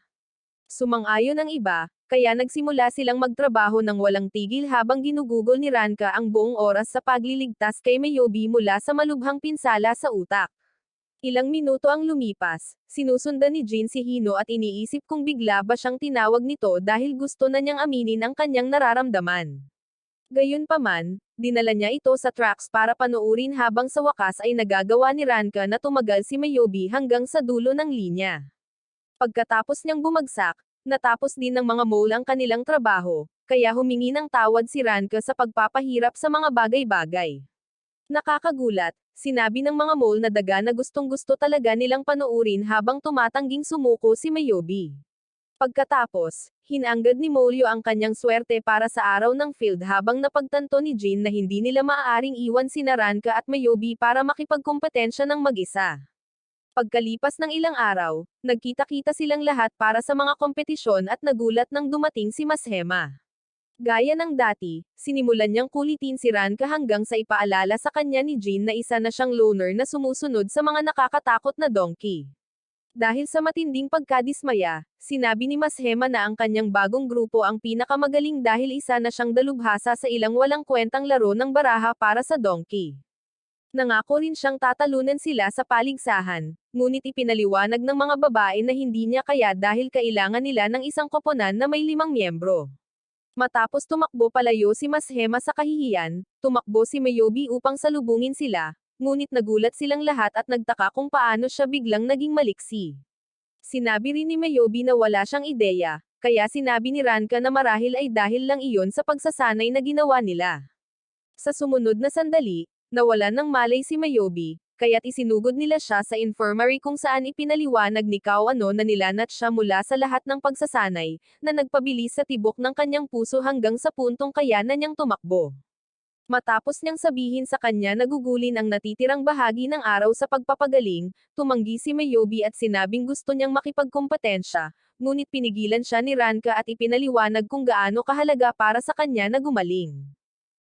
Sumang-ayon ang iba, kaya nagsimula silang magtrabaho ng walang tigil habang ginugugol ni Ranka ang buong oras sa pagliligtas kay Mayobi mula sa malubhang pinsala sa utak. Ilang minuto ang lumipas, sinusundan ni Jin si Hino at iniisip kung bigla ba siyang tinawag nito dahil gusto na niyang aminin ang kanyang nararamdaman. Gayunpaman, dinala niya ito sa tracks para panoorin habang sa wakas ay nagagawa ni Ranka na tumagal si Mayobi hanggang sa dulo ng linya. Pagkatapos niyang bumagsak, natapos din ng mga mole ang kanilang trabaho, kaya humingi ng tawad si Ranka sa pagpapahirap sa mga bagay-bagay. Nakakagulat, sinabi ng mga mole na daga na gustong-gusto talaga nilang panoorin habang tumatangging sumuko si Mayobi. Pagkatapos, hinanggad ni Molyo ang kanyang swerte para sa araw ng field habang napagtanto ni Jin na hindi nila maaaring iwan sina Ranka at Mayobi para makipagkompetensya ng mag-isa. Pagkalipas ng ilang araw, nagkita-kita silang lahat para sa mga kompetisyon at nagulat nang dumating si Mashema. Gaya ng dati, sinimulan niyang kulitin si Ranka hanggang sa ipaalala sa kanya ni Jin na isa na siyang loner na sumusunod sa mga nakakatakot na donkey. Dahil sa matinding pagkadismaya, sinabi ni Mashema na ang kanyang bagong grupo ang pinakamagaling dahil isa na siyang dalubhasa sa ilang walang kwentang laro ng baraha para sa donkey. Nangako rin siyang tatalunan sila sa paligsahan, ngunit ipinaliwanag ng mga babae na hindi niya kaya dahil kailangan nila ng isang koponan na may 5 miyembro. Matapos tumakbo palayo si Mashema sa kahihiyan, tumakbo si Mayobi upang salubungin sila, ngunit nagulat silang lahat at nagtaka kung paano siya biglang naging maliksi. Sinabi rin ni Mayobi na wala siyang ideya, kaya sinabi ni Ranka na marahil ay dahil lang iyon sa pagsasanay na ginawa nila. Sa sumunod na sandali, nawalan ng malay si Mayobi, kaya't isinugod nila siya sa infirmary kung saan ipinaliwanag ni Kaoano na nilanat siya mula sa lahat ng pagsasanay, na nagpabilis sa tibok ng kanyang puso hanggang sa puntong kaya na niyang tumakbo. Matapos niyang sabihin sa kanya na gugulin ang natitirang bahagi ng araw sa pagpapagaling, tumanggi si Mayobi at sinabing gusto niyang makipagkompetensya, ngunit pinigilan siya ni Ranka at ipinaliwanag kung gaano kahalaga para sa kanya na gumaling.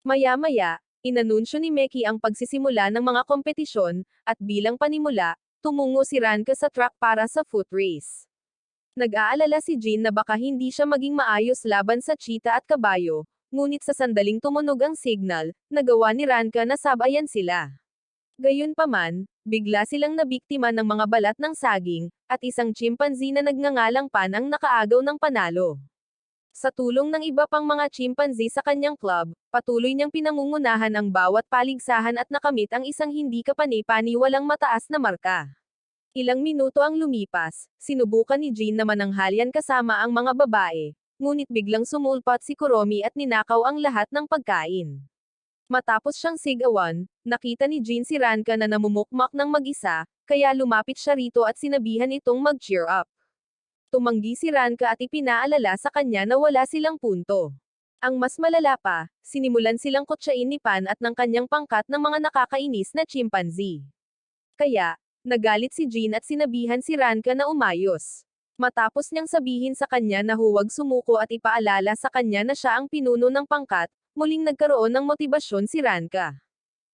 Maya-maya, inanunsyo ni Meki ang pagsisimula ng mga kompetisyon, at bilang panimula, tumungo si Ranka sa track para sa foot race. Nag-aalala si Jin na baka hindi siya maging maayos laban sa cheetah at kabayo, ngunit sa sandaling tumunog ang signal, nagawa ni Ranka na sabayan sila. Gayunpaman, bigla silang nabiktima ng mga balat ng saging, at isang chimpanzee na nagngangalang Pan ang nakaagaw ng panalo. Sa tulong ng iba pang mga chimpanzee sa kanyang club, patuloy niyang pinangungunahan ang bawat paligsahan at nakamit ang isang hindi kapani-paniwalang mataas na marka. Ilang minuto ang lumipas, sinubukan ni Jin na mananghalian kasama ang mga babae, ngunit biglang sumulpat si Kuromi at ninakaw ang lahat ng pagkain. Matapos siyang sigawan, nakita ni Jin si Ranka na namumukmak ng mag-isa, kaya lumapit siya rito at sinabihan itong mag-cheer up. Tumanggi si Ranka at ipinaalala sa kanya na wala silang punto. Ang mas malala pa, sinimulan silang kutsain ni Pan at ng kanyang pangkat ng mga nakakainis na chimpanzee. Kaya, nagalit si Jin at sinabihan si Ranka na umayos. Matapos niyang sabihin sa kanya na huwag sumuko at ipaalala sa kanya na siya ang pinuno ng pangkat, muling nagkaroon ng motibasyon si Ranka.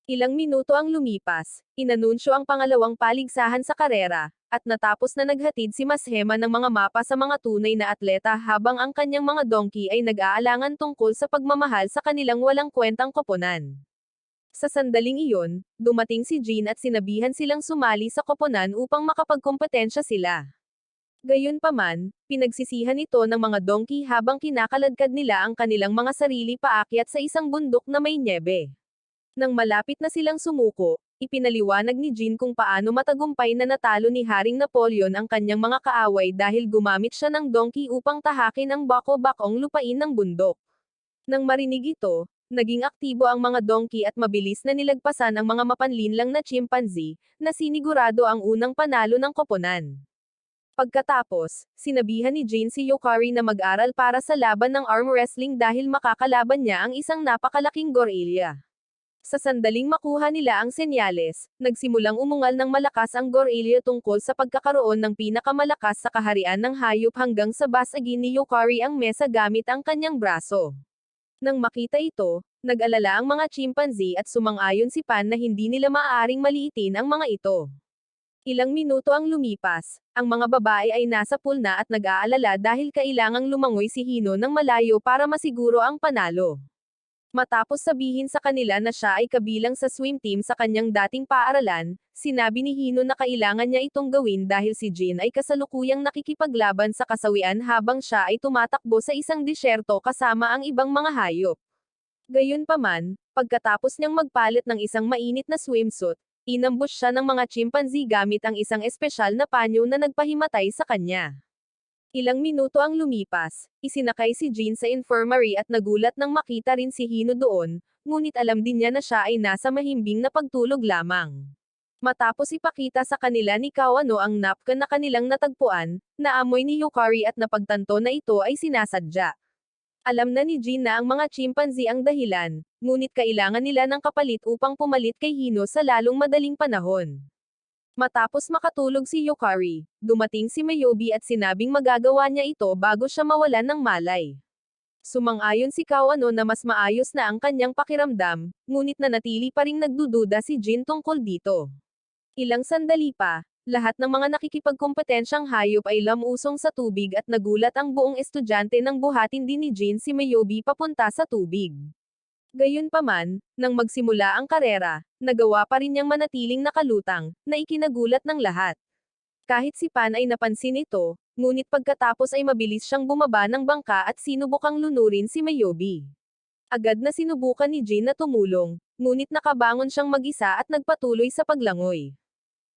Ilang minuto ang lumipas, inanunsyo ang pangalawang paligsahan sa karera, at natapos na naghatid si Mashema ng mga mapa sa mga tunay na atleta habang ang kanyang mga donkey ay nag-aalangan tungkol sa pagmamahal sa kanilang walang kwentang koponan. Sa sandaling iyon, dumating si Jean at sinabihan silang sumali sa koponan upang makapagkompetensya sila. Gayunpaman, pinagsisihan ito ng mga donkey habang kinakaladkad nila ang kanilang mga sarili paakyat sa isang bundok na may nyebe. Nang malapit na silang sumuko, ipinaliwanag ni Jean kung paano matagumpay na natalo ni Haring Napoleon ang kanyang mga kaaway dahil gumamit siya ng donkey upang tahakin ang bako-bakong lupain ng bundok. Nang marinig ito, naging aktibo ang mga donkey at mabilis na nilagpasan ang mga mapanlinlang na chimpanzee, na sinigurado ang unang panalo ng koponan. Pagkatapos, sinabihan ni Jean si Yukari na mag-aral para sa laban ng arm wrestling dahil makakalaban niya ang isang napakalaking gorilla. Sa sandaling makuha nila ang senyales, nagsimulang umungal ng malakas ang gorilla tungkol sa pagkakaroon ng pinakamalakas sa kaharian ng hayop hanggang sa basagin ni Yukari ang mesa gamit ang kanyang braso. Nang makita ito, nag-alala ang mga chimpanzee at sumang-ayon si Pan na hindi nila maaaring maliitin ang mga ito. Ilang minuto ang lumipas, ang mga babae ay nasa pool na at nag-aalala dahil kailangang lumangoy si Hino ng malayo para masiguro ang panalo. Matapos sabihin sa kanila na siya ay kabilang sa swim team sa kanyang dating paaralan, sinabi ni Hino na kailangan niya itong gawin dahil si Jean ay kasalukuyang nakikipaglaban sa kasawian habang siya ay tumatakbo sa isang disyerto kasama ang ibang mga hayop. Gayunpaman, pagkatapos niyang magpalit ng isang mainit na swimsuit, inambush siya ng mga chimpanzee gamit ang isang espesyal na panyo na nagpahimatay sa kanya. Ilang minuto ang lumipas, isinakay si Jean sa infirmary at nagulat nang makita rin si Hino doon, ngunit alam din niya na siya ay nasa mahimbing na pagtulog lamang. Matapos ipakita sa kanila ni Kawano ang napkin na kanilang natagpuan, naamoy ni Yukari at napagtanto na ito ay sinasadya. Alam na ni Jean na ang mga chimpanzee ang dahilan, ngunit kailangan nila ng kapalit upang pumalit kay Hino sa lalong madaling panahon. Matapos makatulog si Yukari, dumating si Mayobi at sinabing magagawa niya ito bago siya mawalan ng malay. Sumang-ayon si Kawano na mas maayos na ang kanyang pakiramdam, ngunit nanatili pa ring nagdududa si Jean tungkol dito. Ilang sandali pa, lahat ng mga nakikipagkompetensyang hayop ay lamusong sa tubig at nagulat ang buong estudyante nang buhatin din ni Jean si Mayobi papunta sa tubig. Gayunpaman, nang magsimula ang karera, nagawa pa rin niyang manatiling nakalutang, na ikinagulat ng lahat. Kahit si Pan ay napansin ito, ngunit pagkatapos ay mabilis siyang bumaba ng bangka at sinubukang lunurin si Mayobi. Agad na sinubukan ni Jean na tumulong, ngunit nakabangon siyang mag-isa at nagpatuloy sa paglangoy.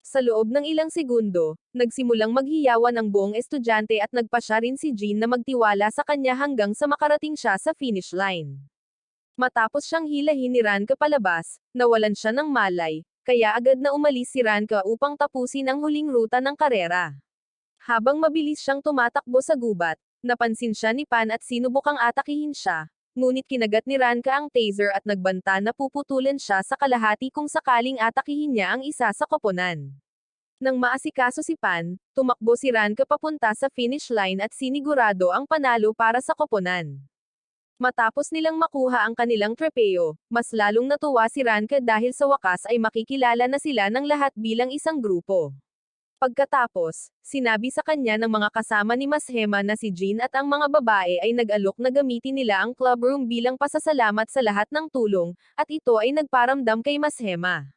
Sa loob ng ilang segundo, nagsimulang maghiyawan ang buong estudyante at nagpasya rin si Jean na magtiwala sa kanya hanggang sa makarating siya sa finish line. Matapos siyang hilahin ni Ranka palabas, nawalan siya ng malay, kaya agad na umalis si Ranka upang tapusin ang huling ruta ng karera. Habang mabilis siyang tumatakbo sa gubat, napansin siya ni Pan at sinubukang atakihin siya, ngunit kinagat ni Ranka ang taser at nagbanta na puputulan siya sa kalahati kung sakaling atakihin niya ang isa sa koponan. Nang maasikaso si Pan, tumakbo si Ranka papunta sa finish line at sinigurado ang panalo para sa koponan. Matapos nilang makuha ang kanilang trepeo, mas lalong natuwa si Ranka dahil sa wakas ay makikilala na sila ng lahat bilang isang grupo. Pagkatapos, sinabi sa kanya ng mga kasama ni Mashema na si Jean at ang mga babae ay nag-alok na gamitin nila ang clubroom bilang pasasalamat sa lahat ng tulong, at ito ay nagparamdam kay Mashema.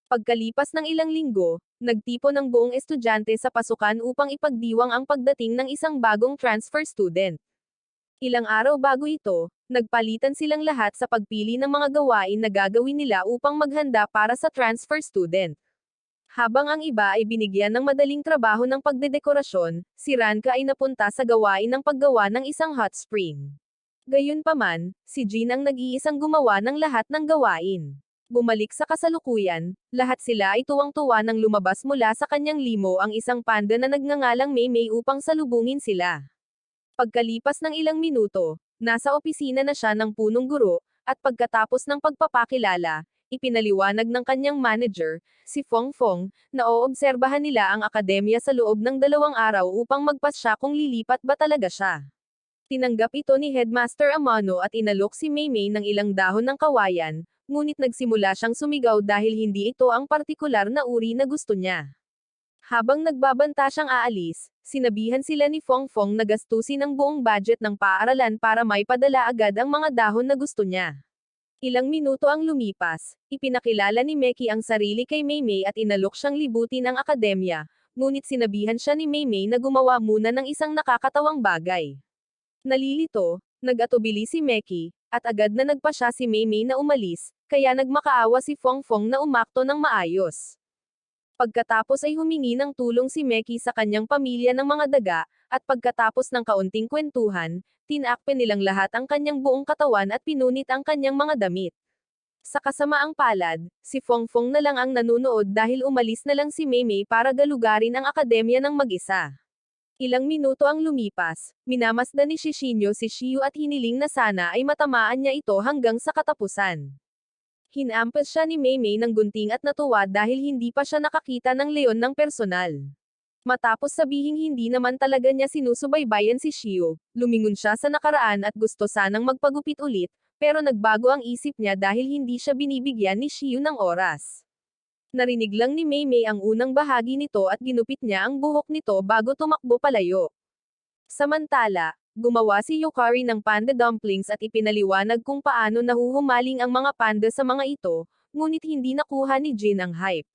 Pagkalipas ng ilang linggo, nagtipon ng buong estudyante sa pasukan upang ipagdiwang ang pagdating ng isang bagong transfer student. Ilang araw bago ito, nagpalitan silang lahat sa pagpili ng mga gawain na gagawin nila upang maghanda para sa transfer student. Habang ang iba ay binigyan ng madaling trabaho ng pagdedekorasyon, si Ranka ay napunta sa gawain ng paggawa ng isang hot spring. Gayunpaman, si Jean ang nag-iisang gumawa ng lahat ng gawain. Bumalik sa kasalukuyan, lahat sila ay tuwang-tuwa nang lumabas mula sa kanyang limo ang isang panda na nagngangalang Maymay upang salubungin sila. Pagkalipas ng ilang minuto, nasa opisina na siya ng punong guro, at pagkatapos ng pagpapakilala, ipinaliwanag ng kanyang manager, si Fong Fong, na oobserbahan nila ang akademya sa loob ng 2 araw upang magpasya kung lilipat ba talaga siya. Tinanggap ito ni Headmaster Amano at inalok si Maymay ng ilang dahon ng kawayan, ngunit nagsimula siyang sumigaw dahil hindi ito ang partikular na uri na gusto niya. Habang nagbabanta siyang aalis, sinabihan sila ni Fong Fong na gastusin ang buong budget ng paaralan para maipadala agad ang mga dahon na gusto niya. Ilang minuto ang lumipas, ipinakilala ni Meki ang sarili kay Maymay at inalok siyang libutin ang akademya, ngunit sinabihan siya ni Maymay na gumawa muna ng isang nakakatawang bagay. Nalilito, nag-atubili si Meki, at agad na nagpasya si Maymay na umalis, kaya nagmakaawa si Fongfong na umakto ng maayos. Pagkatapos ay humingi ng tulong si Meki sa kanyang pamilya ng mga daga, at pagkatapos ng kaunting kwentuhan, tinakpe nilang lahat ang kanyang buong katawan at pinunit ang kanyang mga damit. Sa kasamaang palad, si Fongfong na lang ang nanunood dahil umalis na lang si Maymay para galugarin ang akademya ng mag-isa. Ilang minuto ang lumipas, minamasdan ni Shishinyo si Shiyu at hiniling na sana ay matamaan niya ito hanggang sa katapusan. Hinampas siya ni Maymay ng gunting at natuwa dahil hindi pa siya nakakita ng leon ng personal. Matapos sabihing hindi naman talaga niya sinusubaybayan si Shiyu, lumingon siya sa nakaraan at gusto sanang magpagupit ulit, pero nagbago ang isip niya dahil hindi siya binibigyan ni Shiyu ng oras. Narinig lang ni Maymay ang unang bahagi nito at ginupit niya ang buhok nito bago tumakbo palayo. Samantala, gumawa si Yukari ng panda dumplings at ipinaliwanag kung paano nahuhumaling ang mga panda sa mga ito, ngunit hindi nakuha ni Jin ang hype.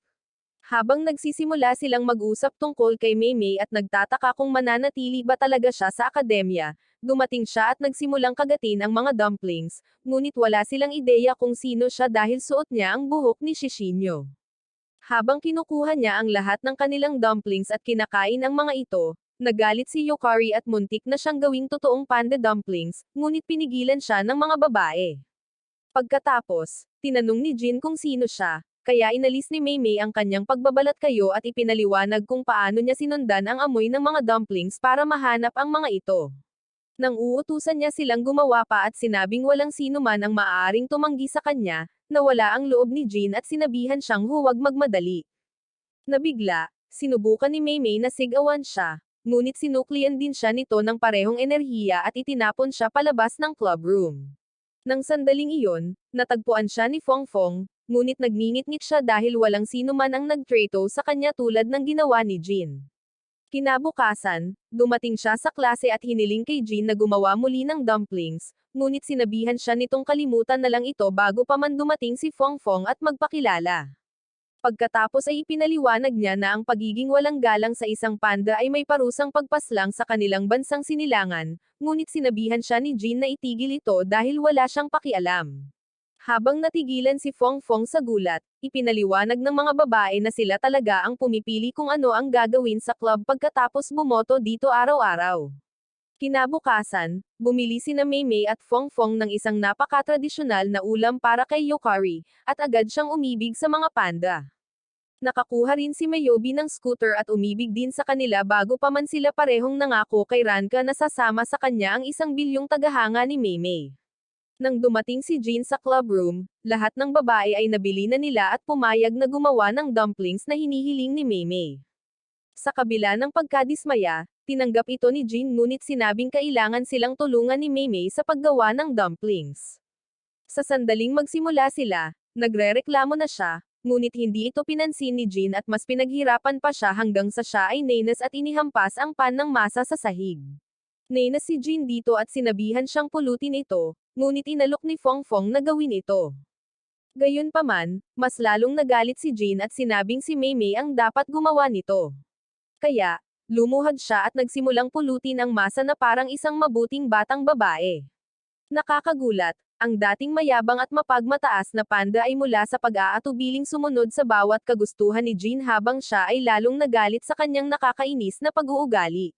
Habang nagsisimula silang mag-usap tungkol kay Maymay at nagtataka kung mananatili ba talaga siya sa akademya, dumating siya at nagsimulang kagatin ang mga dumplings, ngunit wala silang ideya kung sino siya dahil suot niya ang buhok ni Shishinyo. Habang kinukuha niya ang lahat ng kanilang dumplings at kinakain ang mga ito, nagalit si Yukari at muntik na siyang gawing totoong panda dumplings, ngunit pinigilan siya ng mga babae. Pagkatapos, tinanong ni Jin kung sino siya, kaya inalis ni Maymay ang kanyang pagbabalat kayo at ipinaliwanag kung paano niya sinundan ang amoy ng mga dumplings para mahanap ang mga ito. Nang uutusan niya silang gumawa pa at sinabing walang sino man ang maaaring tumanggi sa kanya, nawala ang loob ni Jin at sinabihan siyang huwag magmadali. Nabigla, sinubukan ni Maymay na sigawan siya, ngunit sinuklian din siya nito ng parehong enerhiya at itinapon siya palabas ng club room. Nang sandaling iyon, natagpuan siya ni Fongfong, ngunit nagngingit-ngit siya dahil walang sino man ang nagtrato sa kanya tulad ng ginawa ni Jin. Kinabukasan, dumating siya sa klase at hiniling kay Jin na gumawa muli ng dumplings, ngunit sinabihan siya nitong kalimutan na lang ito bago pa man dumating si Fongfong at magpakilala. Pagkatapos ay ipinaliwanag niya na ang pagiging walang galang sa isang panda ay may parusang pagpaslang sa kanilang bansang sinilangan, ngunit sinabihan siya ni Jin na itigil ito dahil wala siyang pakialam. Habang natigilan si Fongfong sa gulat, ipinaliwanag ng mga babae na sila talaga ang pumipili kung ano ang gagawin sa club pagkatapos bumoto dito araw-araw. Kinabukasan, bumili sina Maymay at Fongfong ng isang napaka-tradisyonal na ulam para kay Yukari, at agad siyang umibig sa mga panda. Nakakuha rin si Mayobi ng scooter at umibig din sa kanila bago pa man sila parehong nangako kay Ranka na sasama sa kanya ang 1 bilyong tagahanga ni Maymay. Nang dumating si Jin sa club room, lahat ng babae ay nabili na nila at pumayag na gumawa ng dumplings na hinihiling ni Maymay. Sa kabila ng pagkadismaya, tinanggap ito ni Jin ngunit sinabing kailangan silang tulungan ni Maymay sa paggawa ng dumplings. Sa sandaling magsimula sila, nagrereklamo na siya, ngunit hindi ito pinansin ni Jin at mas pinaghirapan pa siya hanggang sa siya ay nainas at inihampas ang pan ng masa sa sahig. Nainas si Jin dito at sinabihan siyang pulutin ito, ngunit inalok ni Fongfong na gawin ito. Gayunpaman, mas lalong nagalit si Jin at sinabing si Maymay ang dapat gumawa nito. Kaya, lumuhad siya at nagsimulang pulutin ang masa na parang isang mabuting batang babae. Nakakagulat, ang dating mayabang at mapagmataas na panda ay mula sa pag-aatubiling sumunod sa bawat kagustuhan ni Jin habang siya ay lalong nagalit sa kanyang nakakainis na pag-uugali.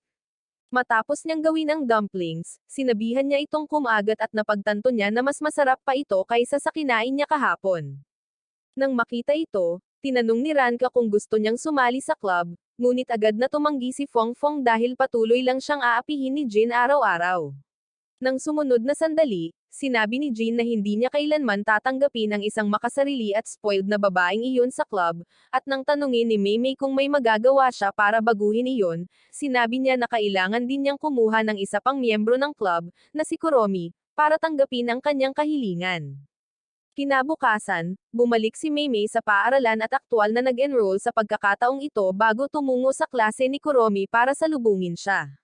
Matapos niyang gawin ang dumplings, sinabihan niya itong kumagat at napagtanto niya na mas masarap pa ito kaysa sa kinain niya kahapon. Nang makita ito, tinanong ni Ranka kung gusto niyang sumali sa club, ngunit agad na tumanggi si Fongfong dahil patuloy lang siyang aapihin ni Jin araw-araw. Nang sumunod na sandali, sinabi ni Jin na hindi niya kailanman tatanggapin ang isang makasarili at spoiled na babaeng iyon sa club, at nang tanungin ni Maymay kung may magagawa siya para baguhin iyon, sinabi niya na kailangan din niyang kumuha ng isa pang miyembro ng club, na si Kuromi, para tanggapin ang kanyang kahilingan. Kinabukasan, bumalik si Maymay sa paaralan at aktwal na nag-enroll sa pagkakataong ito bago tumungo sa klase ni Kuromi para salubungin siya.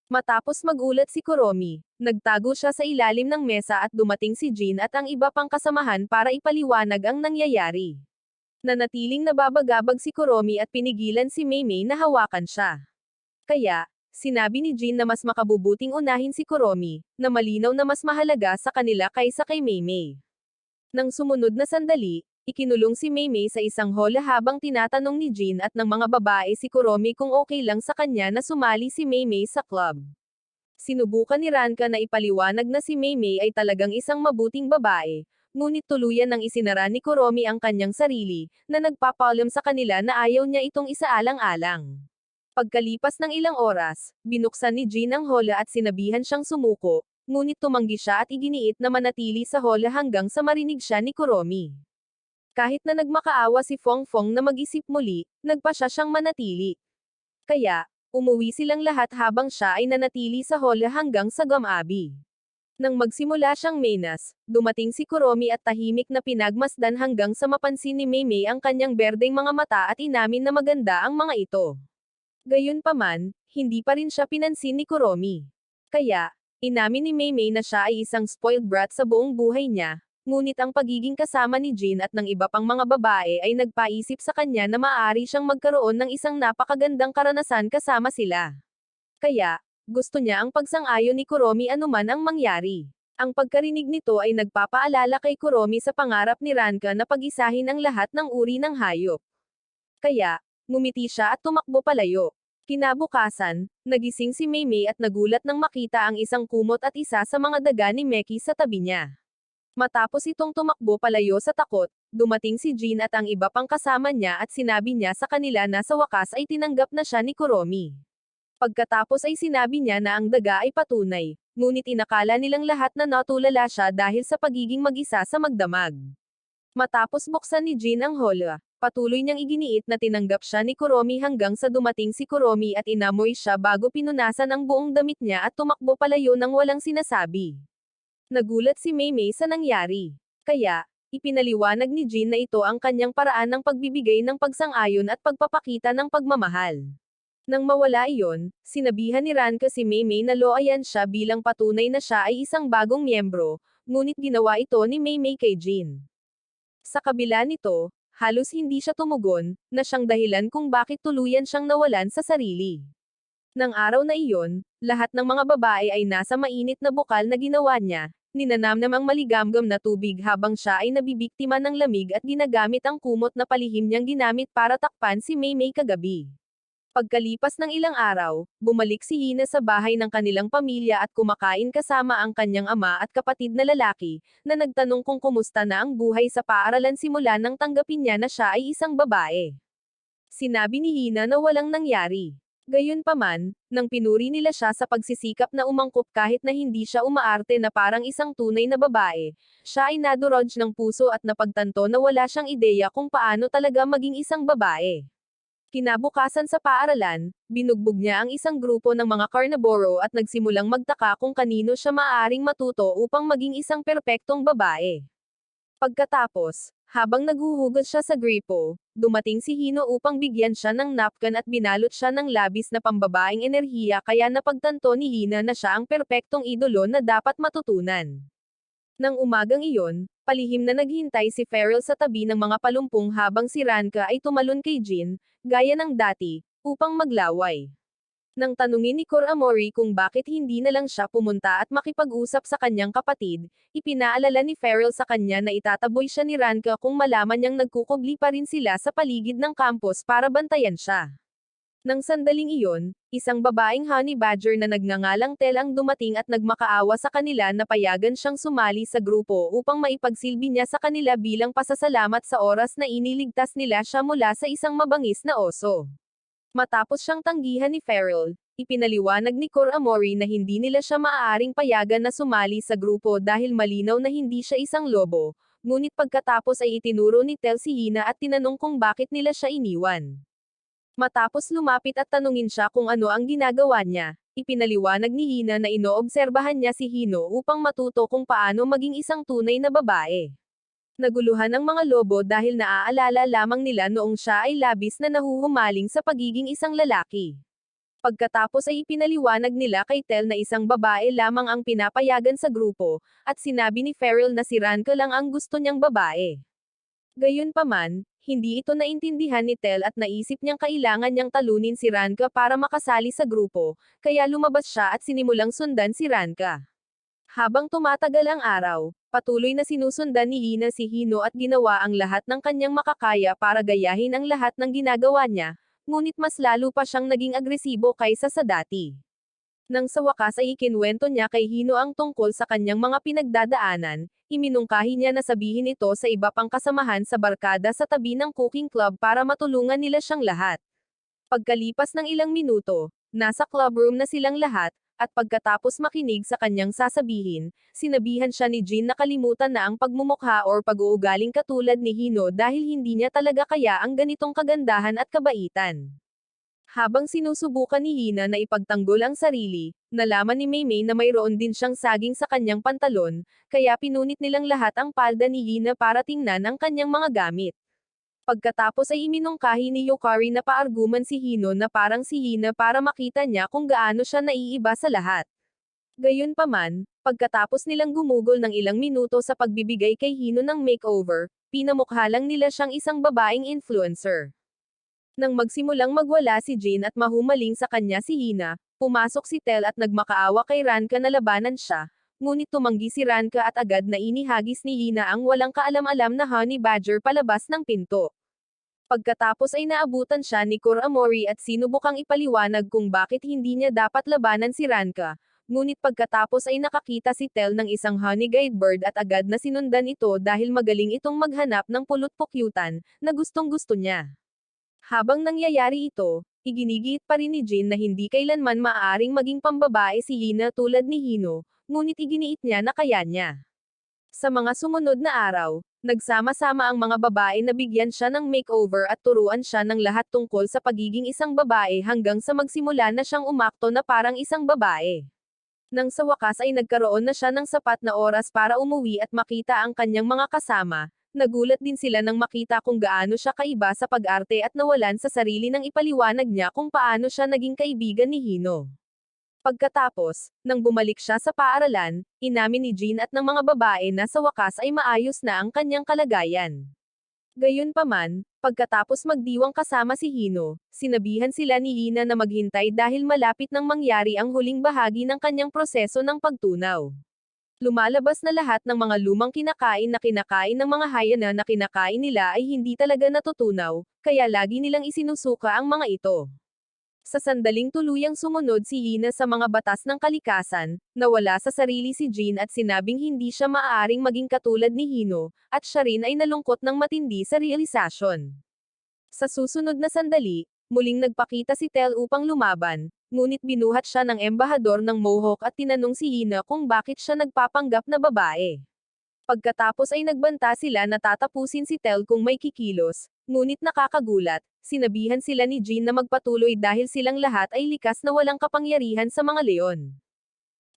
Matapos magulat si Kuromi, nagtago siya sa ilalim ng mesa at dumating si Jin at ang iba pang kasamahan para ipaliwanag ang nangyayari. Nanatiling nababagabag si Kuromi at pinigilan si Maymay na hawakan siya. Kaya, sinabi ni Jin na mas makabubuting unahin si Kuromi, na malinaw na mas mahalaga sa kanila kaysa kay Maymay. Nang sumunod na sandali, ikinulong si Maymay sa isang hall habang tinatanong ni Jin at ng mga babae si Kuromi kung okay lang sa kanya na sumali si Maymay sa club. Sinubukan ni Ranka na ipaliwanag na si Maymay ay talagang isang mabuting babae, ngunit tuluyan nang isinara ni Kuromi ang kanyang sarili, na nagpapaalam sa kanila na ayaw niya itong isaalang-alang. Pagkalipas ng ilang oras, binuksan ni Jin ang hola at sinabihan siyang sumuko, ngunit tumanggi siya at iginiit na manatili sa hola hanggang sa marinig siya ni Kuromi. Kahit na nagmakaawa si Fong Fong na mag-isip muli, nagpa siya siyang manatili. Kaya, umuwi silang lahat habang siya ay nanatili sa hola hanggang sa gamabi. Nang magsimula siyang menas, dumating si Kuromi at tahimik na pinagmasdan hanggang sa mapansin ni Maymay ang kanyang berdeng mga mata at inamin na maganda ang mga ito. Gayunpaman, hindi pa rin siya pinansin ni Kuromi. Kaya, inamin ni Maymay na siya ay isang spoiled brat sa buong buhay niya, ngunit ang pagiging kasama ni Jin at ng iba pang mga babae ay nagpaisip sa kanya na maaari siyang magkaroon ng isang napakagandang karanasan kasama sila. Kaya, gusto niya ang pagsang-ayon ni Kuromi anuman ang mangyari. Ang pagkarinig nito ay nagpapaalala kay Kuromi sa pangarap ni Ranka na pag-isahin ang lahat ng uri ng hayop. Kaya, ngumiti siya at tumakbo palayo. Kinabukasan, nagising si Maymay at nagulat nang makita ang isang kumot at isa sa mga daga ni Meki sa tabi niya. Matapos itong tumakbo palayo sa takot, dumating si Jin at ang iba pang kasama niya at sinabi niya sa kanila na sa wakas ay tinanggap na siya ni Kuromi. Pagkatapos ay sinabi niya na ang daga ay patunay, ngunit inakala nilang lahat na natulala siya dahil sa pagiging mag-isa sa magdamag. Matapos buksan ni Jin ang hola, patuloy niyang iginiit na tinanggap siya ni Kuromi hanggang sa dumating si Kuromi at inamoy siya bago pinunasan ang buong damit niya at tumakbo palayo nang walang sinasabi. Nagulat si Maymay sa nangyari. Kaya, ipinaliwanag ni Jin na ito ang kanyang paraan ng pagbibigay ng pagsang-ayon at pagpapakita ng pagmamahal. Nang mawala iyon, sinabihan ni Ranka si Maymay na loayan siya bilang patunay na siya ay isang bagong miyembro, ngunit ginawa ito ni Maymay kay Jin. Sa kabila nito, halos hindi siya tumugon, na siyang dahilan kung bakit tuluyan siyang nawalan sa sarili. Nang araw na iyon, lahat ng mga babae ay nasa mainit na bukal na ginawa niya, ninanamnam ang maligamgam na tubig habang siya ay nabibiktima ng lamig at ginagamit ang kumot na palihim niyang ginamit para takpan si Maymay kagabi. Pagkalipas ng ilang araw, bumalik si Hina sa bahay ng kanilang pamilya at kumakain kasama ang kanyang ama at kapatid na lalaki, na nagtanong kung kumusta na ang buhay sa paaralan simula nang tanggapin niya na siya ay isang babae. Sinabi ni Hina na walang nangyari. Gayunpaman, nang pinuri nila siya sa pagsisikap na umangkop kahit na hindi siya umaarte na parang isang tunay na babae, siya ay nadurog ng puso at napagtanto na wala siyang ideya kung paano talaga maging isang babae. Kinabukasan sa paaralan, binugbog niya ang isang grupo ng mga carnivoro at nagsimulang magtaka kung kanino siya maaaring matuto upang maging isang perpektong babae. Pagkatapos, habang naghuhugas siya sa gripo, dumating si Hino upang bigyan siya ng napkin at binalot siya ng labis na pambabaeng enerhiya kaya napagtanto ni Hina na siya ang perpektong idolo na dapat matutunan. Nang umagang iyon, palihim na naghintay si Feral sa tabi ng mga palumpong habang si Ranka ay tumalon kay Jin, gaya ng dati, upang maglaway. Nang tanungin ni Koramori kung bakit hindi na lang siya pumunta at makipag-usap sa kanyang kapatid, ipinaalala ni Feral sa kanya na itataboy siya ni Ranka kung malaman niyang nagkukubli pa rin sila sa paligid ng campus para bantayan siya. Nang sandaling iyon, isang babaeng honey badger na nagngangalang Tel ang dumating at nagmakaawa sa kanila na payagan siyang sumali sa grupo upang maipagsilbi niya sa kanila bilang pasasalamat sa oras na iniligtas nila siya mula sa isang mabangis na oso. Matapos siyang tanggihan ni Feral, ipinaliwanag ni Koramori na hindi nila siya maaaring payagan na sumali sa grupo dahil malinaw na hindi siya isang lobo, ngunit pagkatapos ay itinuro ni Tel si Hina at tinanong kung bakit nila siya iniwan. Matapos lumapit at tanungin siya kung ano ang ginagawa niya, ipinaliwanag ni Hina na inoobserbahan niya si Hino upang matuto kung paano maging isang tunay na babae. Naguluhan ang mga lobo dahil naaalala lamang nila noong siya ay labis na nahuhumaling sa pagiging isang lalaki. Pagkatapos ay ipinaliwanag nila kay Tel na isang babae lamang ang pinapayagan sa grupo, at sinabi ni Ferrell na si Ranka lang ang gusto niyang babae. Gayunpaman, hindi ito naintindihan ni Tel at naisip niyang kailangan niyang talunin si Ranka para makasali sa grupo, kaya lumabas siya at sinimulang sundan si Ranka. Habang tumatagal ang araw, patuloy na sinusundan ni Hina si Hino at ginawa ang lahat ng kanyang makakaya para gayahin ang lahat ng ginagawa niya, ngunit mas lalo pa siyang naging agresibo kaysa sa dati. Nang sa wakas ay ikinwento niya kay Hino ang tungkol sa kanyang mga pinagdadaanan, iminungkahi niya na sabihin ito sa iba pang kasamahan sa barkada sa tabi ng cooking club para matulungan nila siyang lahat. Pagkalipas ng ilang minuto, nasa clubroom na silang lahat, at pagkatapos makinig sa kanyang sasabihin, sinabihan siya ni Jin na kalimutan na ang pagmumukha or pag-uugaling katulad ni Hino dahil hindi niya talaga kaya ang ganitong kagandahan at kabaitan. Habang sinusubukan ni Hina na ipagtanggol ang sarili, nalaman ni Maymay na mayroon din siyang saging sa kanyang pantalon, kaya pinunit nilang lahat ang palda ni Hina para tingnan ang kanyang mga gamit. Pagkatapos ay iminungkahi ni Yukari na paarguman si Hino na parang si Hina para makita niya kung gaano siya naiiba sa lahat. Gayunpaman, pagkatapos nilang gumugol ng ilang minuto sa pagbibigay kay Hino ng makeover, pinamukha lang nila siyang isang babaeng influencer. Nang magsimulang magwala si Jin at mahumaling sa kanya si Hina, pumasok si Tel at nagmakaawa kay Ranka na labanan siya, ngunit tumanggi si Ranka at agad na inihagis ni Hina ang walang kaalam-alam na honey badger palabas ng pinto. Pagkatapos ay naabutan siya ni Kuramori at sinubukang ipaliwanag kung bakit hindi niya dapat labanan si Ranka, ngunit pagkatapos ay nakakita si Tel ng isang honey guide bird at agad na sinundan ito dahil magaling itong maghanap ng pulot-pukyutan, na gustong-gusto niya. Habang nangyayari ito, iginigit pa rin ni Jin na hindi kailanman maaaring maging pambabae si Hina tulad ni Hino, ngunit iginiit niya na kaya niya. Sa mga sumunod na araw, nagsama-sama ang mga babae na bigyan siya ng makeover at turuan siya ng lahat tungkol sa pagiging isang babae hanggang sa magsimula na siyang umakto na parang isang babae. Nang sa wakas ay nagkaroon na siya ng sapat na oras para umuwi at makita ang kanyang mga kasama, nagulat din sila nang makita kung gaano siya kaiba sa pag-arte at nawalan sa sarili nang ipaliwanag niya kung paano siya naging kaibigan ni Hino. Pagkatapos, nang bumalik siya sa paaralan, inamin ni Jin at ng mga babae na sa wakas ay maayos na ang kanyang kalagayan. Gayunpaman, pagkatapos magdiwang kasama si Hino, sinabihan sila ni Hina na maghintay dahil malapit nang mangyari ang huling bahagi ng kanyang proseso ng pagtunaw. Lumalabas na lahat ng mga lumang kinakain ng mga hyena na kinakain nila ay hindi talaga natutunaw, kaya lagi nilang isinusuka ang mga ito. Sa sandaling tuluyang sumunod si Hina sa mga batas ng kalikasan, nawala sa sarili si Jin at sinabing hindi siya maaaring maging katulad ni Hino, at siya rin ay nalungkot ng matindi sa realisasyon. Sa susunod na sandali, muling nagpakita si Tel upang lumaban, ngunit binuhat siya ng embahador ng Mohawk at tinanong si Hina kung bakit siya nagpapanggap na babae. Pagkatapos ay nagbanta sila na tatapusin si Tel kung may kikilos, ngunit nakakagulat, sinabihan sila ni Jin na magpatuloy dahil silang lahat ay likas na walang kapangyarihan sa mga leon.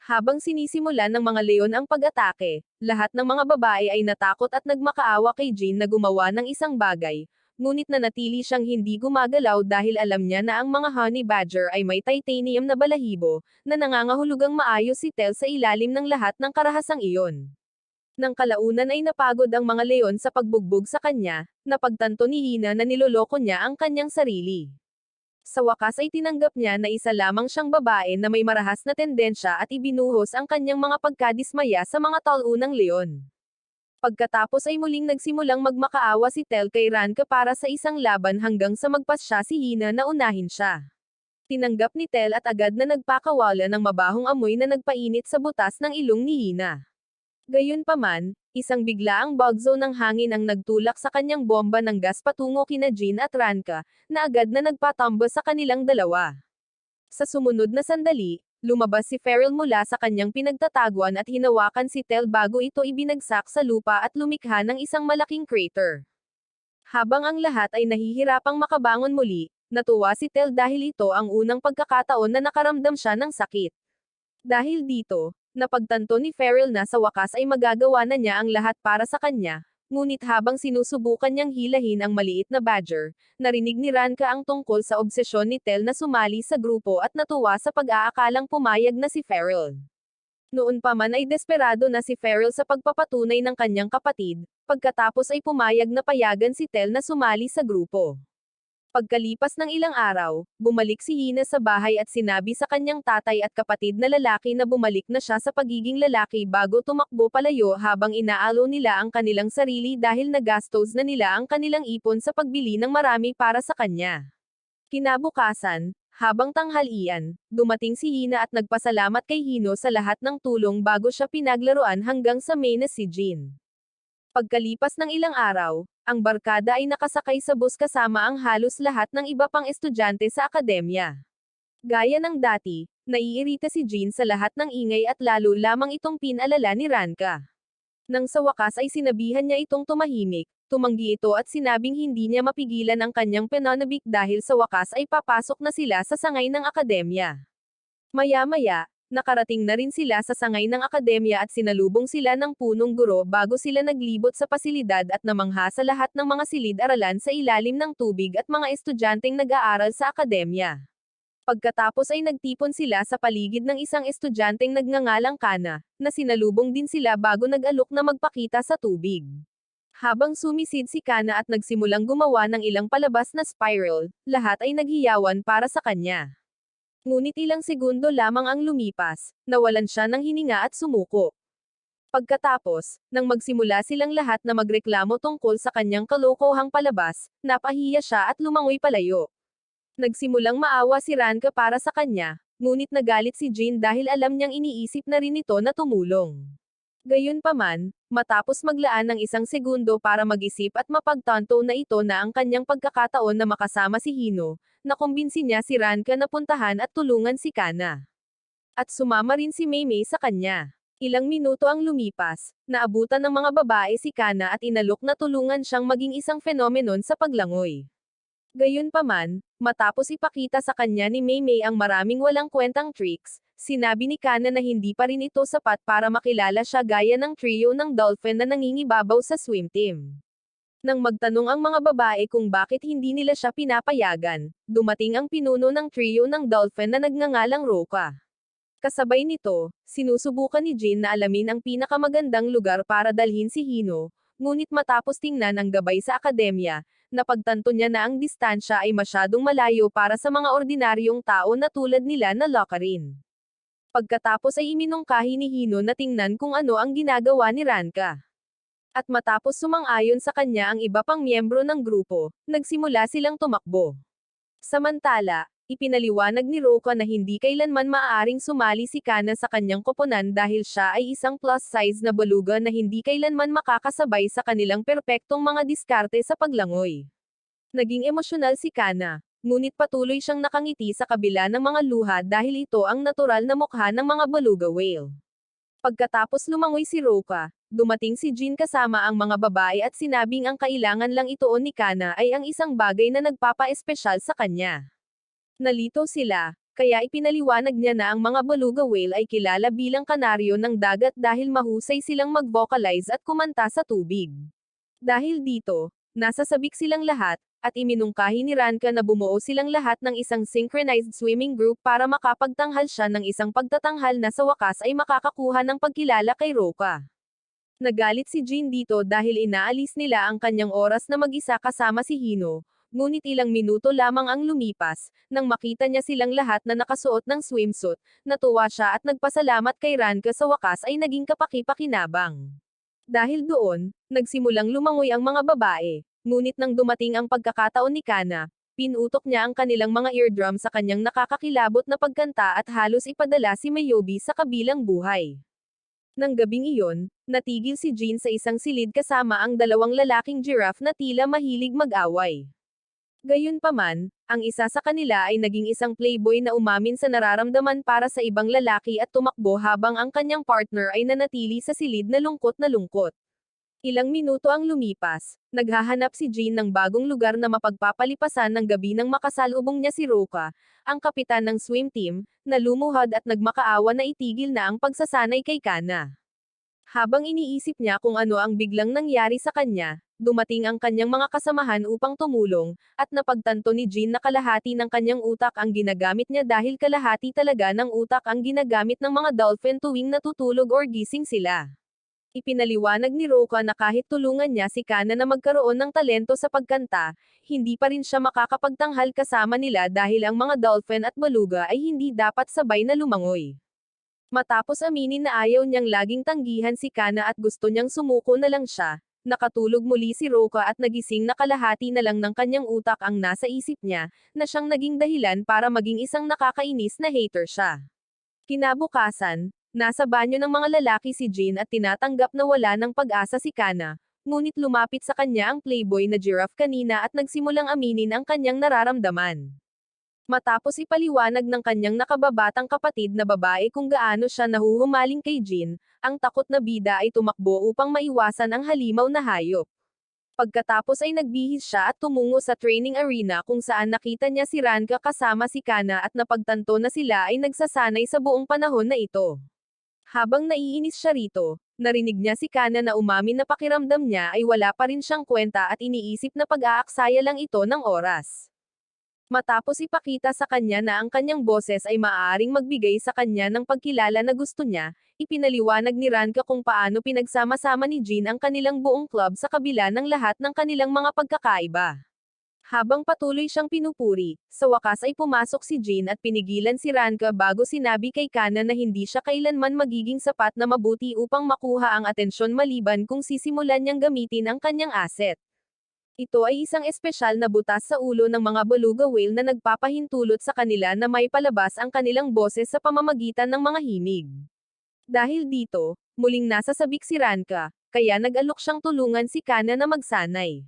Habang sinisimulan ng mga leon ang pag-atake, lahat ng mga babae ay natakot at nagmakaawa kay Jin na gumawa ng isang bagay, ngunit nanatili siyang hindi gumagalaw dahil alam niya na ang mga honey badger ay may titanium na balahibo, na nangangahulugang maayos si Tel sa ilalim ng lahat ng karahasang iyon. Nang kalaunan ay napagod ang mga leon sa pagbugbog sa kanya, napagtanto ni Hina na niloloko niya ang kanyang sarili. Sa wakas ay tinanggap niya na isa lamang siyang babae na may marahas na tendensya at ibinuhos ang kanyang mga pagkadismaya sa mga talunang leon. Pagkatapos ay muling nagsimulang magmakaawa si Tel kay Ranka para sa isang laban hanggang sa magpasya si Hina na unahin siya. Tinanggap ni Tel at agad na nagpakawala ng mabahong amoy na nagpainit sa butas ng ilong ni Hina. Gayunpaman, isang biglaang bagzo ng hangin ang nagtulak sa kanyang bomba ng gas patungo kina Jin at Ranka, na agad na nagpatambo sa kanilang dalawa. Sa sumunod na sandali, lumabas si Ferrell mula sa kanyang pinagtataguan at hinawakan si Tel bago ito ibinagsak sa lupa at lumikha ng isang malaking crater. Habang ang lahat ay nahihirapang makabangon muli, natuwa si Tel dahil ito ang unang pagkakataon na nakaramdam siya ng sakit. Dahil dito, napagtanto ni Ferrell na sa wakas ay magagawa na niya ang lahat para sa kanya, ngunit habang sinusubukan niyang hilahin ang maliit na badger, narinig ni Ranka ang tungkol sa obsesyon ni Tel na sumali sa grupo at natuwa sa pag-aakalang pumayag na si Feral. Noon pa man ay desperado na si Feral sa pagpapatunay ng kanyang kapatid, pagkatapos ay pumayag na payagan si Tel na sumali sa grupo. Pagkalipas ng ilang araw, bumalik si Hina sa bahay at sinabi sa kanyang tatay at kapatid na lalaki na bumalik na siya sa pagiging lalaki bago tumakbo palayo habang inaalo nila ang kanilang sarili dahil nagastos na nila ang kanilang ipon sa pagbili ng marami para sa kanya. Kinabukasan, habang tanghalian, dumating si Hina at nagpasalamat kay Hino sa lahat ng tulong bago siya pinaglaruan hanggang sa May na si Jin. Pagkalipas ng ilang araw, ang barkada ay nakasakay sa bus kasama ang halos lahat ng iba pang estudyante sa akademya. Gaya ng dati, naiirita si Jin sa lahat ng ingay at lalo lamang itong pinalala ni Ranka. Nang sa wakas ay sinabihan niya itong tumahimik, tumanggi ito at sinabing hindi niya mapigilan ang kanyang pananabik dahil sa wakas ay papasok na sila sa sangay ng akademya. Maya-maya, nakarating na rin sila sa sangay ng akademya at sinalubong sila ng punong guro bago sila naglibot sa pasilidad at namangha sa lahat ng mga silid-aralan sa ilalim ng tubig at mga estudyanteng nag-aaral sa akademya. Pagkatapos ay nagtipon sila sa paligid ng isang estudyanteng nagngangalang Kana, na sinalubong din sila bago nag-alok na magpakita sa tubig. Habang sumisid si Kana at nagsimulang gumawa ng ilang palabas na spiral, lahat ay naghiyawan para sa kanya. Ngunit ilang segundo lamang ang lumipas, nawalan siya ng hininga at sumuko. Pagkatapos, nang magsimula silang lahat na magreklamo tungkol sa kanyang kalokohang palabas, napahiya siya at lumangoy palayo. Nagsimulang maawa si Ranka para sa kanya, ngunit nagalit si Jin dahil alam niyang iniisip na rin ito na tumulong. Gayunpaman, matapos maglaan ng isang segundo para mag-isip at mapagtanto na ito na ang kanyang pagkakataon na makasama si Hino, nakumbinsi niya si Ranka na puntahan at tulungan si Kana. At sumama rin si Maymay sa kanya. Ilang minuto ang lumipas, naabutan ng mga babae si Kana at inalok na tulungan siyang maging isang fenomenon sa paglangoy. Gayunpaman, matapos ipakita sa kanya ni Maymay ang maraming walang kwentang tricks, sinabi ni Kana na hindi pa rin ito sapat para makilala siya gaya ng trio ng dolphin na nangingibabaw sa swim team. Nang magtanong ang mga babae kung bakit hindi nila siya pinapayagan, dumating ang pinuno ng trio ng dolphin na nagngangalang Roka. Kasabay nito, sinusubukan ni Jin na alamin ang pinakamagandang lugar para dalhin si Hino, ngunit matapos tingnan ang gabay sa akademya, napagtanto niya na ang distansya ay masyadong malayo para sa mga ordinaryong tao na tulad nila na Lockerin. Pagkatapos ay iminungkahi ni Hino na tingnan kung ano ang ginagawa ni Ranka. At matapos sumang-ayon sa kanya ang iba pang miyembro ng grupo, nagsimula silang tumakbo. Samantala, ipinaliwanag ni Roka na hindi kailanman maaaring sumali si Kana sa kanyang koponan dahil siya ay isang plus-size na baluga na hindi kailanman makakasabay sa kanilang perpektong mga diskarte sa paglangoy. Naging emosyonal si Kana, ngunit patuloy siyang nakangiti sa kabila ng mga luha dahil ito ang natural na mukha ng mga beluga whale. Pagkatapos lumangoy si Roka, dumating si Jin kasama ang mga babae at sinabing ang kailangan lang ituon ni Kana ay ang isang bagay na nagpapa-espesyal sa kanya. Nalito sila, kaya ipinaliwanag niya na ang mga beluga whale ay kilala bilang kanaryo ng dagat dahil mahusay silang mag-vocalize at kumanta sa tubig. Dahil dito, nasa sabik silang lahat, at iminungkahi ni Ranka na bumuo silang lahat ng isang synchronized swimming group para makapagtanghal siya ng isang pagtatanghal na sa wakas ay makakakuha ng pagkilala kay Roka. Nagalit si Jin dito dahil inaalis nila ang kanyang oras na mag-isa kasama si Hino, ngunit ilang minuto lamang ang lumipas, nang makita niya silang lahat na nakasuot ng swimsuit, natuwa siya at nagpasalamat kay Ranka sa wakas ay naging kapaki-pakinabang. Dahil doon, nagsimulang lumangoy ang mga babae, ngunit nang dumating ang pagkakataon ni Kana, pinutok niya ang kanilang mga eardrum sa kanyang nakakakilabot na pagkanta at halos ipadala si Mayobi sa kabilang buhay. Nang gabing iyon, natigil si Jin sa isang silid kasama ang dalawang lalaking giraffe na tila mahilig mag-away. Gayunpaman, ang isa sa kanila ay naging isang playboy na umamin sa nararamdaman para sa ibang lalaki at tumakbo habang ang kanyang partner ay nanatili sa silid na lungkot na lungkot. Ilang minuto ang lumipas, naghahanap si Jin ng bagong lugar na mapagpapalipasan ng gabi nang makasalubong niya si Roka, ang kapitan ng swim team, na lumuhod at nagmakaawa na itigil na ang pagsasanay kay Kana. Habang iniisip niya kung ano ang biglang nangyari sa kanya, dumating ang kanyang mga kasamahan upang tumulong, at napagtanto ni Jean na kalahati ng kanyang utak ang ginagamit niya dahil kalahati talaga ng utak ang ginagamit ng mga dolphin tuwing natutulog or gising sila. Ipinaliwanag ni Roka na kahit tulungan niya si Kana na magkaroon ng talento sa pagkanta, hindi pa rin siya makakapagtanghal kasama nila dahil ang mga dolphin at beluga ay hindi dapat sabay na lumangoy. Matapos aminin na ayaw niyang laging tanggihan si Kana at gusto niyang sumuko na lang siya, nakatulog muli si Roka at nagising na kalahati na lang ng kanyang utak ang nasa isip niya, na siyang naging dahilan para maging isang nakakainis na hater siya. Kinabukasan, nasa banyo ng mga lalaki si Jean at tinatanggap na wala ng pag-asa si Kana, ngunit lumapit sa kanya ang playboy na giraffe kanina at nagsimulang aminin ang kanyang nararamdaman. Matapos ipaliwanag ng kanyang nakababatang kapatid na babae kung gaano siya nahuhumaling kay Jean, ang takot na bida ay tumakbo upang maiwasan ang halimaw na hayop. Pagkatapos ay nagbihis siya at tumungo sa training arena kung saan nakita niya si Ranka kasama si Kana at napagtanto na sila ay nagsasanay sa buong panahon na ito. Habang naiinis siya rito, narinig niya si Kana na umamin na pakiramdam niya ay wala pa rin siyang kwenta at iniisip na pag-aaksaya lang ito ng oras. Matapos ipakita sa kanya na ang kanyang boses ay maaaring magbigay sa kanya ng pagkilala na gusto niya, ipinaliwanag ni Ranka kung paano pinagsama-sama ni Jean ang kanilang buong club sa kabila ng lahat ng kanilang mga pagkakaiba. Habang patuloy siyang pinupuri, sa wakas ay pumasok si Jean at pinigilan si Ranka bago sinabi kay Kana na hindi siya kailanman magiging sapat na mabuti upang makuha ang atensyon maliban kung sisimulan niyang gamitin ang kanyang asset. Ito ay isang espesyal na butas sa ulo ng mga beluga whale na nagpapahintulot sa kanila na may palabas ang kanilang boses sa pamamagitan ng mga himig. Dahil dito, muling nasa sabik si Ranka, kaya nag-alok siyang tulungan si Kana na magsanay.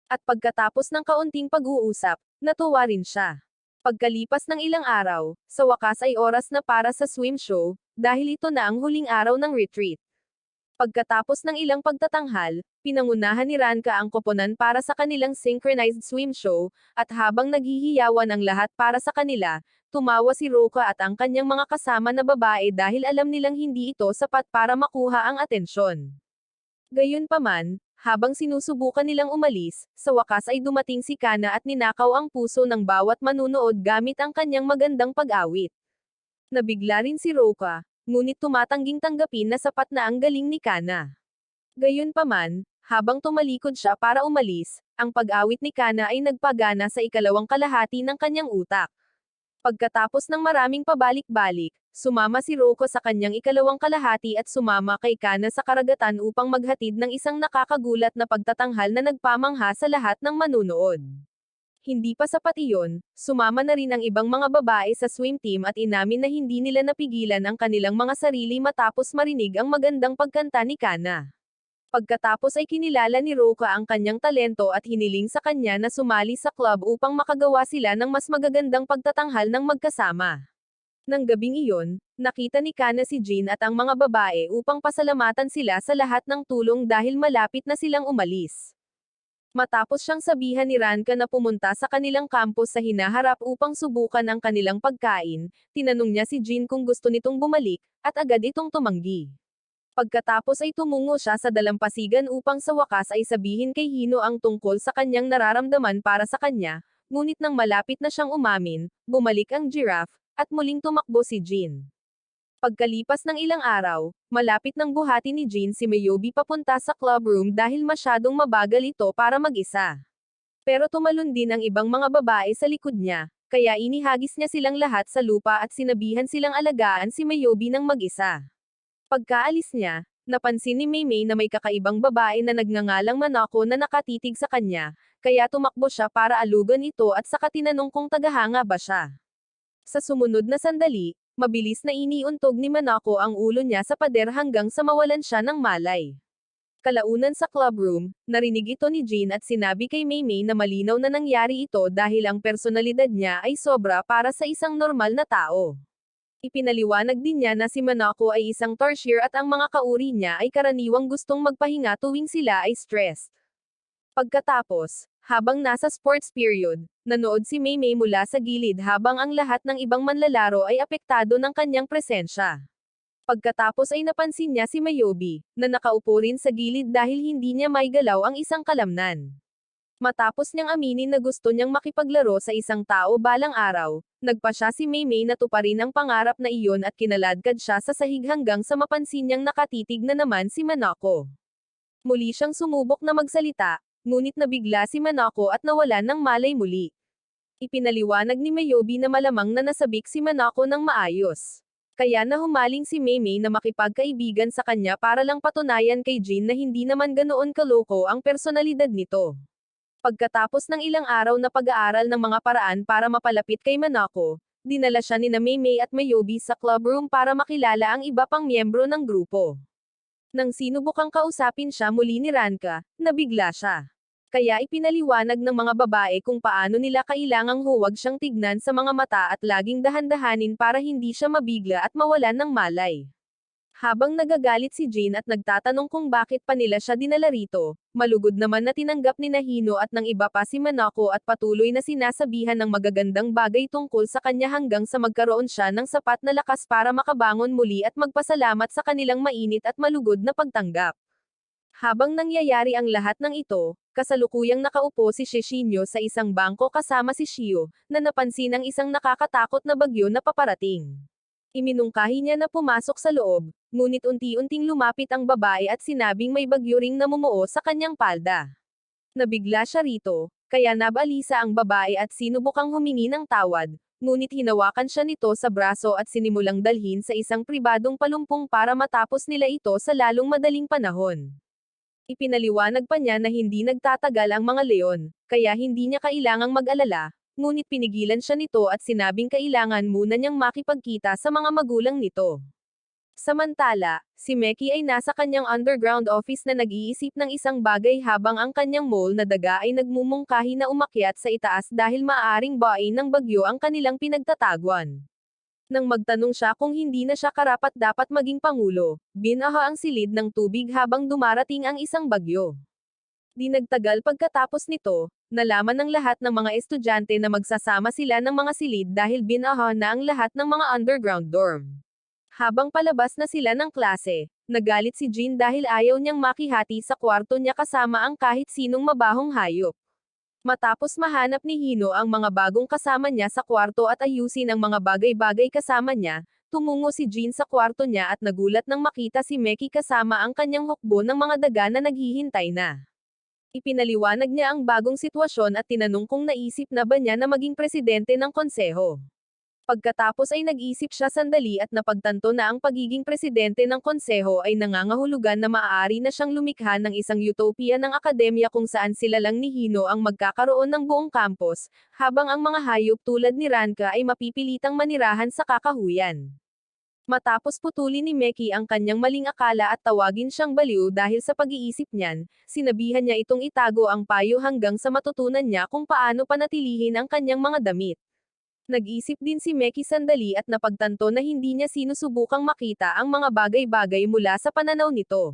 At pagkatapos ng kaunting pag-uusap, natuwa rin siya. Pagkalipas ng ilang araw, sa wakas ay oras na para sa swim show, dahil ito na ang huling araw ng retreat. Pagkatapos ng ilang pagtatanghal, pinangunahan ni Ranka ang koponan para sa kanilang synchronized swim show, at habang naghihiyawan ang lahat para sa kanila, tumawa si Roka at ang kanyang mga kasama na babae dahil alam nilang hindi ito sapat para makuha ang atensyon. Gayunpaman, habang sinusubukan nilang umalis, sa wakas ay dumating si Kana at ninakaw ang puso ng bawat manunood gamit ang kanyang magandang pag-awit. Nabigla rin si Roka, ngunit tumatangging tanggapin na sapat na ang galing ni Kana. Gayunpaman, habang tumalikod siya para umalis, ang pag-awit ni Kana ay nagpagana sa ikalawang kalahati ng kanyang utak. Pagkatapos ng maraming pabalik-balik, sumama si Roko sa kanyang ikalawang kalahati at sumama kay Kana sa karagatan upang maghatid ng isang nakakagulat na pagtatanghal na nagpamangha sa lahat ng manunood. Hindi pa sapat iyon, sumama na rin ang ibang mga babae sa swim team at inamin na hindi nila napigilan ang kanilang mga sarili matapos marinig ang magandang pagkanta ni Kana. Pagkatapos ay kinilala ni Roka ang kanyang talento at hiniling sa kanya na sumali sa club upang makagawa sila ng mas magagandang pagtatanghal ng magkasama. Nang gabing iyon, nakita ni Kana si Jean at ang mga babae upang pasalamatan sila sa lahat ng tulong dahil malapit na silang umalis. Matapos siyang sabihan ni Ranka na pumunta sa kanilang campus sa hinaharap upang subukan ang kanilang pagkain, tinanong niya si Jean kung gusto nitong bumalik, at agad itong tumanggi. Pagkatapos ay tumungo siya sa dalampasigan upang sa wakas ay sabihin kay Hino ang tungkol sa kanyang nararamdaman para sa kanya, ngunit nang malapit na siyang umamin, bumalik ang giraffe, at muling tumakbo si Jean. Pagkalipas ng ilang araw, malapit ng buhati ni Jean si Mayobi papunta sa club room dahil masyadong mabagal ito para mag-isa. Pero tumalon din ang ibang mga babae sa likod niya, kaya inihagis niya silang lahat sa lupa at sinabihan silang alagaan si Mayobi ng mag-isa. Pagkaalis niya, napansin ni Maymay na may kakaibang babae na nagngangalang Manako na nakatitig sa kanya, kaya tumakbo siya para alugan ito at saka tinanong kung tagahanga ba siya. Sa sumunod na sandali, mabilis na iniuntog ni Manako ang ulo niya sa pader hanggang sa mawalan siya ng malay. Kalaunan sa club room, narinig ito ni Jean at sinabi kay Maymay na malinaw na nangyari ito dahil ang personalidad niya ay sobra para sa isang normal na tao. Ipinaliwanag din niya na si Manako ay isang torture at ang mga kauri niya ay karaniwang gustong magpahinga tuwing sila ay stressed. Pagkatapos, habang nasa sports period, nanood si Maymay mula sa gilid habang ang lahat ng ibang manlalaro ay apektado ng kanyang presensya. Pagkatapos ay napansin niya si Mayobi, na nakaupo rin sa gilid dahil hindi niya maigalaw ang isang kalamnan. Matapos niyang aminin na gusto niyang makipaglaro sa isang tao balang araw, nagpa siya si Maymay na tuparin ang pangarap na iyon at kinaladkad siya sa sahig hanggang sa mapansin niyang nakatitig na naman si Manako. Muli siyang sumubok na magsalita, ngunit nabigla si Manako at nawalan ng malay muli. Ipinaliwanag ni Mayobi na malamang na nasabik si Manako ng maayos. Kaya na humaling si Maymay na makipagkaibigan sa kanya para lang patunayan kay Jin na hindi naman ganoon kaloko ang personalidad nito. Pagkatapos ng ilang araw na pag-aaral ng mga paraan para mapalapit kay Manako, dinala siya ni na Maymay at Mayobi sa club room para makilala ang iba pang miyembro ng grupo. Nang sinubukang kausapin siya muli ni Ranka, nabigla siya. Kaya ipinaliwanag ng mga babae kung paano nila kailangang huwag siyang tignan sa mga mata at laging dahan-dahanin para hindi siya mabigla at mawalan ng malay. Habang nagagalit si Jin at nagtatanong kung bakit pa nila siya dinala rito, malugod naman na tinanggap ni Hino at ng iba pa si Manako at patuloy na sinasabihan ng magagandang bagay tungkol sa kanya hanggang sa magkaroon siya ng sapat na lakas para makabangon muli at magpasalamat sa kanilang mainit at malugod na pagtanggap. Habang nangyayari ang lahat ng ito, kasalukuyang nakaupo si Shishinyo sa isang bangko kasama si Shio, na napansin ang isang nakakatakot na bagyo na paparating. Iminungkahi niya na pumasok sa loob, ngunit unti-unting lumapit ang babae at sinabing may bagyo ring namumuo sa kanyang palda. Nabigla siya rito, kaya nabalisa ang babae at sinubukang humingi ng tawad, ngunit hinawakan siya nito sa braso at sinimulang dalhin sa isang pribadong palumpong para matapos nila ito sa lalong madaling panahon. Ipinaliwanag pa niya na hindi nagtatagal ang mga leon, kaya hindi niya kailangang mag-alala, ngunit pinigilan siya nito at sinabing kailangan muna niyang makipagkita sa mga magulang nito. Samantala, si Meki ay nasa kanyang underground office na nag-iisip ng isang bagay habang ang kanyang mole na daga ay nagmumungkahi na umakyat sa itaas dahil maaaring bawain ng bagyo ang kanilang pinagtataguan. Nang magtanong siya kung hindi na siya karapat-dapat maging pangulo, binaha ang silid ng tubig habang dumarating ang isang bagyo. Di nagtagal pagkatapos nito, nalaman ng lahat ng mga estudyante na magsasama sila ng mga silid dahil binaha na ang lahat ng mga underground dorm. Habang palabas na sila ng klase, nagalit si Jin dahil ayaw niyang makihati sa kwarto niya kasama ang kahit sinong mabahong hayop. Matapos mahanap ni Hino ang mga bagong kasama niya sa kwarto at ayusin ang mga bagay-bagay kasama niya, tumungo si Jin sa kwarto niya at nagulat nang makita si Meki kasama ang kanyang hukbo ng mga daga na naghihintay na. Ipinaliwanag niya ang bagong sitwasyon at tinanong kung naisip na ba niya na maging presidente ng konseho. Pagkatapos ay nag-isip siya sandali at napagtanto na ang pagiging presidente ng konseho ay nangangahulugan na maaari na siyang lumikha ng isang utopia ng akademya kung saan sila lang ni Hino ang magkakaroon ng buong campus, habang ang mga hayop tulad ni Ranka ay mapipilitang manirahan sa kakahuyan. Matapos putulin ni Meki ang kanyang maling akala at tawagin siyang baliw dahil sa pag-iisip niyan, sinabihan niya itong itago ang payo hanggang sa matutunan niya kung paano panatilihin ang kanyang mga damit. Nag-isip din si Meki sandali at napagtanto na hindi niya sinusubukang makita ang mga bagay-bagay mula sa pananaw nito.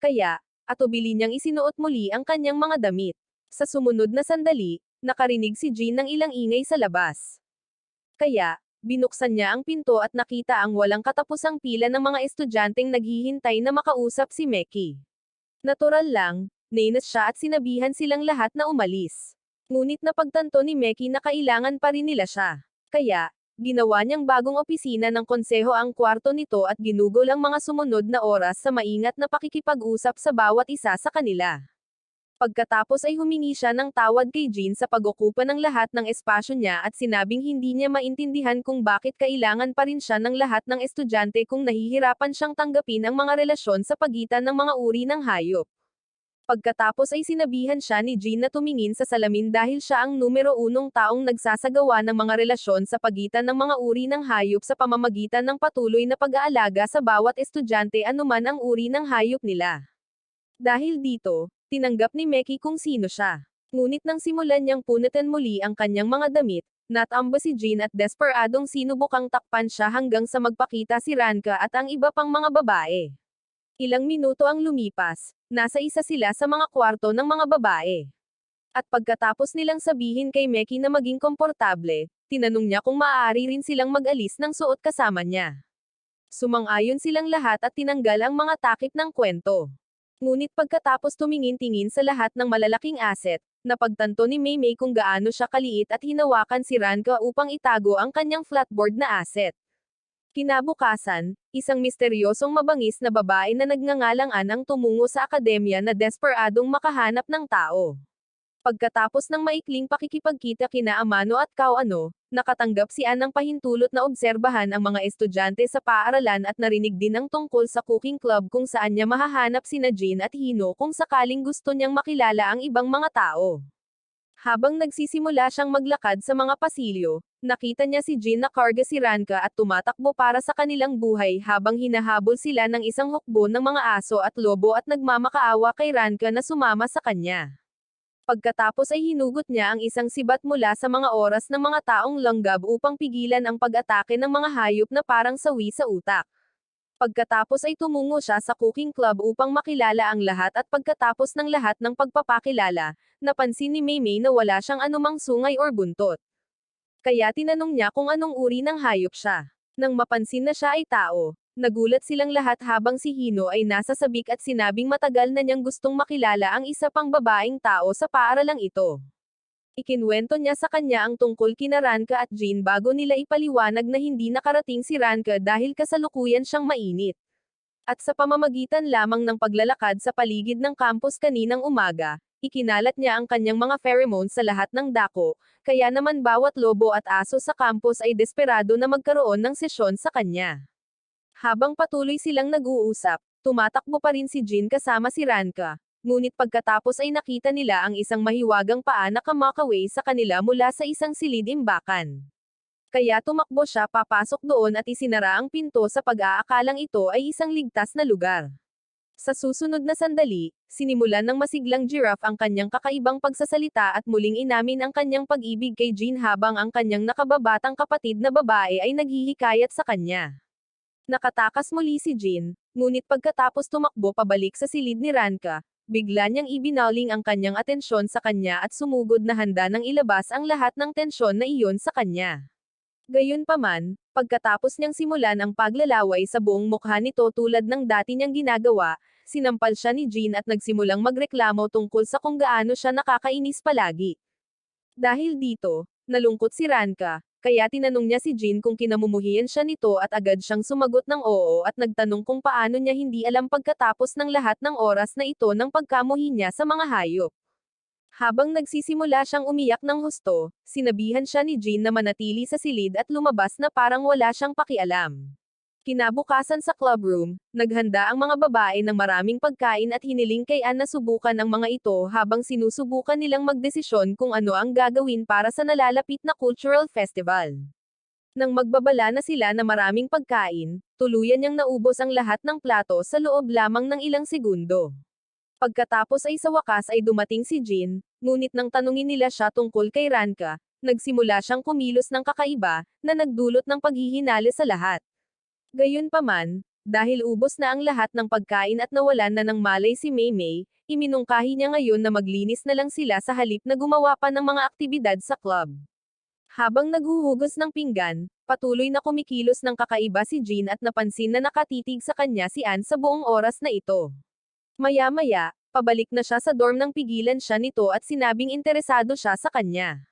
Kaya, atubili niyang isinuot muli ang kanyang mga damit. Sa sumunod na sandali, nakarinig si Jin ng ilang ingay sa labas. Kaya, binuksan niya ang pinto at nakita ang walang katapusang pila ng mga estudyanteng naghihintay na makausap si Meki. Natural lang, nainis siya at sinabihan silang lahat na umalis. Ngunit napagtanto ni Meki na kailangan pa rin nila siya. Kaya, ginawa niyang bagong opisina ng konseho ang kwarto nito at ginugol ang mga sumunod na oras sa maingat na pakikipag-usap sa bawat isa sa kanila. Pagkatapos ay humingi siya ng tawad kay Jin sa pag-okupa ng lahat ng espasyo niya at sinabing hindi niya maintindihan kung bakit kailangan pa rin siya ng lahat ng estudyante kung nahihirapan siyang tanggapin ang mga relasyon sa pagitan ng mga uri ng hayop. Pagkatapos ay sinabihan siya ni Jin na tumingin sa salamin dahil siya ang numero unong taong nagsasagawa ng mga relasyon sa pagitan ng mga uri ng hayop sa pamamagitan ng patuloy na pag-aalaga sa bawat estudyante anuman ang uri ng hayop nila. Dahil dito, tinanggap ni Meki kung sino siya. Ngunit nang simulan niyang punitin muli ang kanyang mga damit, natamba si Jin at desperadong sinubukang takpan siya hanggang sa magpakita si Ranka at ang iba pang mga babae. Ilang minuto ang lumipas, nasa isa sila sa mga kwarto ng mga babae. At pagkatapos nilang sabihin kay Meki na maging komportable, tinanong niya kung maaari rin silang mag-alis ng suot kasama niya. Sumang-ayon silang lahat at tinanggal ang mga takip ng kwento. Ngunit pagkatapos tumingin-tingin sa lahat ng malalaking asset, napagtanto ni Maymay kung gaano siya kaliit at hinawakan si Ranka upang itago ang kanyang flatboard na asset. Kinabukasan, isang misteryosong mabangis na babae na nagngangalang Ann ang tumungo sa akademya na desperadong makahanap ng tao. Pagkatapos ng maikling pakikipagkita kina Amano at Kauano, nakatanggap si Ann ng pahintulot na obserbahan ang mga estudyante sa paaralan at narinig din ang tungkol sa cooking club kung saan niya mahahanap sina Jean at Hino kung sakaling gusto niyang makilala ang ibang mga tao. Habang nagsisimula siyang maglakad sa mga pasilyo, nakita niya si Jean na karga si Ranka at tumatakbo para sa kanilang buhay habang hinahabol sila ng isang hukbo ng mga aso at lobo at nagmamakaawa kay Ranka na sumama sa kanya. Pagkatapos ay hinugot niya ang isang sibat mula sa mga oras ng mga taong langgab upang pigilan ang pag-atake ng mga hayop na parang sawi sa utak. Pagkatapos ay tumungo siya sa cooking club upang makilala ang lahat at pagkatapos ng lahat ng pagpapakilala, napansin ni Maymay na wala siyang anumang sungay or buntot. Kaya tinanong niya kung anong uri ng hayop siya. Nang mapansin na siya ay tao, nagulat silang lahat habang si Hino ay nasa sabik at sinabing matagal na niyang gustong makilala ang isa pang babaeng tao sa paaralang ito. Ikinwento niya sa kanya ang tungkol kina Ranka at Jean bago nila ipaliwanag na hindi nakarating si Ranka dahil kasalukuyan siyang mainit. At sa pamamagitan lamang ng paglalakad sa paligid ng campus kaninang umaga, ikinalat niya ang kanyang mga pheromones sa lahat ng dako, kaya naman bawat lobo at aso sa campus ay desperado na magkaroon ng sesyon sa kanya. Habang patuloy silang nag-uusap, tumatakbo pa rin si Jean kasama si Ranka. Ngunit pagkatapos ay nakita nila ang isang mahiwagang paa na kamakaway sa kanila mula sa isang silid-imbakan. Kaya tumakbo siya papasok doon at isinara ang pinto sa pag-aakalang ito ay isang ligtas na lugar. Sa susunod na sandali, sinimulan ng masiglang giraffe ang kanyang kakaibang pagsasalita at muling inamin ang kanyang pag-ibig kay Jean habang ang kanyang nakababatang kapatid na babae ay naghihikayat sa kanya. Nakatakas muli si Jean, ngunit pagkatapos tumakbo pabalik sa silid ni Ranka, bigla niyang ibinauling ang kanyang atensyon sa kanya at sumugod na handa nang ilabas ang lahat ng tensyon na iyon sa kanya. Gayunpaman, pagkatapos niyang simulan ang paglalaway sa buong mukha nito tulad ng dati niyang ginagawa, sinampal siya ni Jean at nagsimulang magreklamo tungkol sa kung gaano siya nakakainis palagi. Dahil dito, nalungkot si Ranka, kaya tinanong niya si Jean kung kinamumuhian siya nito at agad siyang sumagot ng oo at nagtanong kung paano niya hindi alam pagkatapos ng lahat ng oras na ito ng pagkamuhi niya sa mga hayop. Habang nagsisimula siyang umiyak ng husto, sinabihan siya ni Jean na manatili sa silid at lumabas na parang wala siyang pakialam. Kinabukasan sa clubroom, naghanda ang mga babae ng maraming pagkain at hiniling kay Ann na subukan ang mga ito habang sinusubukan nilang magdesisyon kung ano ang gagawin para sa nalalapit na cultural festival. Nang magbabala na sila na maraming pagkain, tuluyan niyang naubos ang lahat ng plato sa loob lamang ng ilang segundo. Pagkatapos ay sa wakas ay dumating si Jean, ngunit nang tanungin nila siya tungkol kay Ranka, nagsimula siyang kumilos ng kakaiba, na nagdulot ng paghihinali sa lahat. Gayunpaman, dahil ubos na ang lahat ng pagkain at nawalan na ng malay si Maymay, iminungkahi niya ngayon na maglinis na lang sila sa halip na gumawa pa ng mga aktibidad sa club. Habang naghuhugas ng pinggan, patuloy na kumikilos ng kakaiba si Jean at napansin na nakatitig sa kanya si Ann sa buong oras na ito. Maya-maya, pabalik na siya sa dorm nang pigilan siya nito at sinabing interesado siya sa kanya.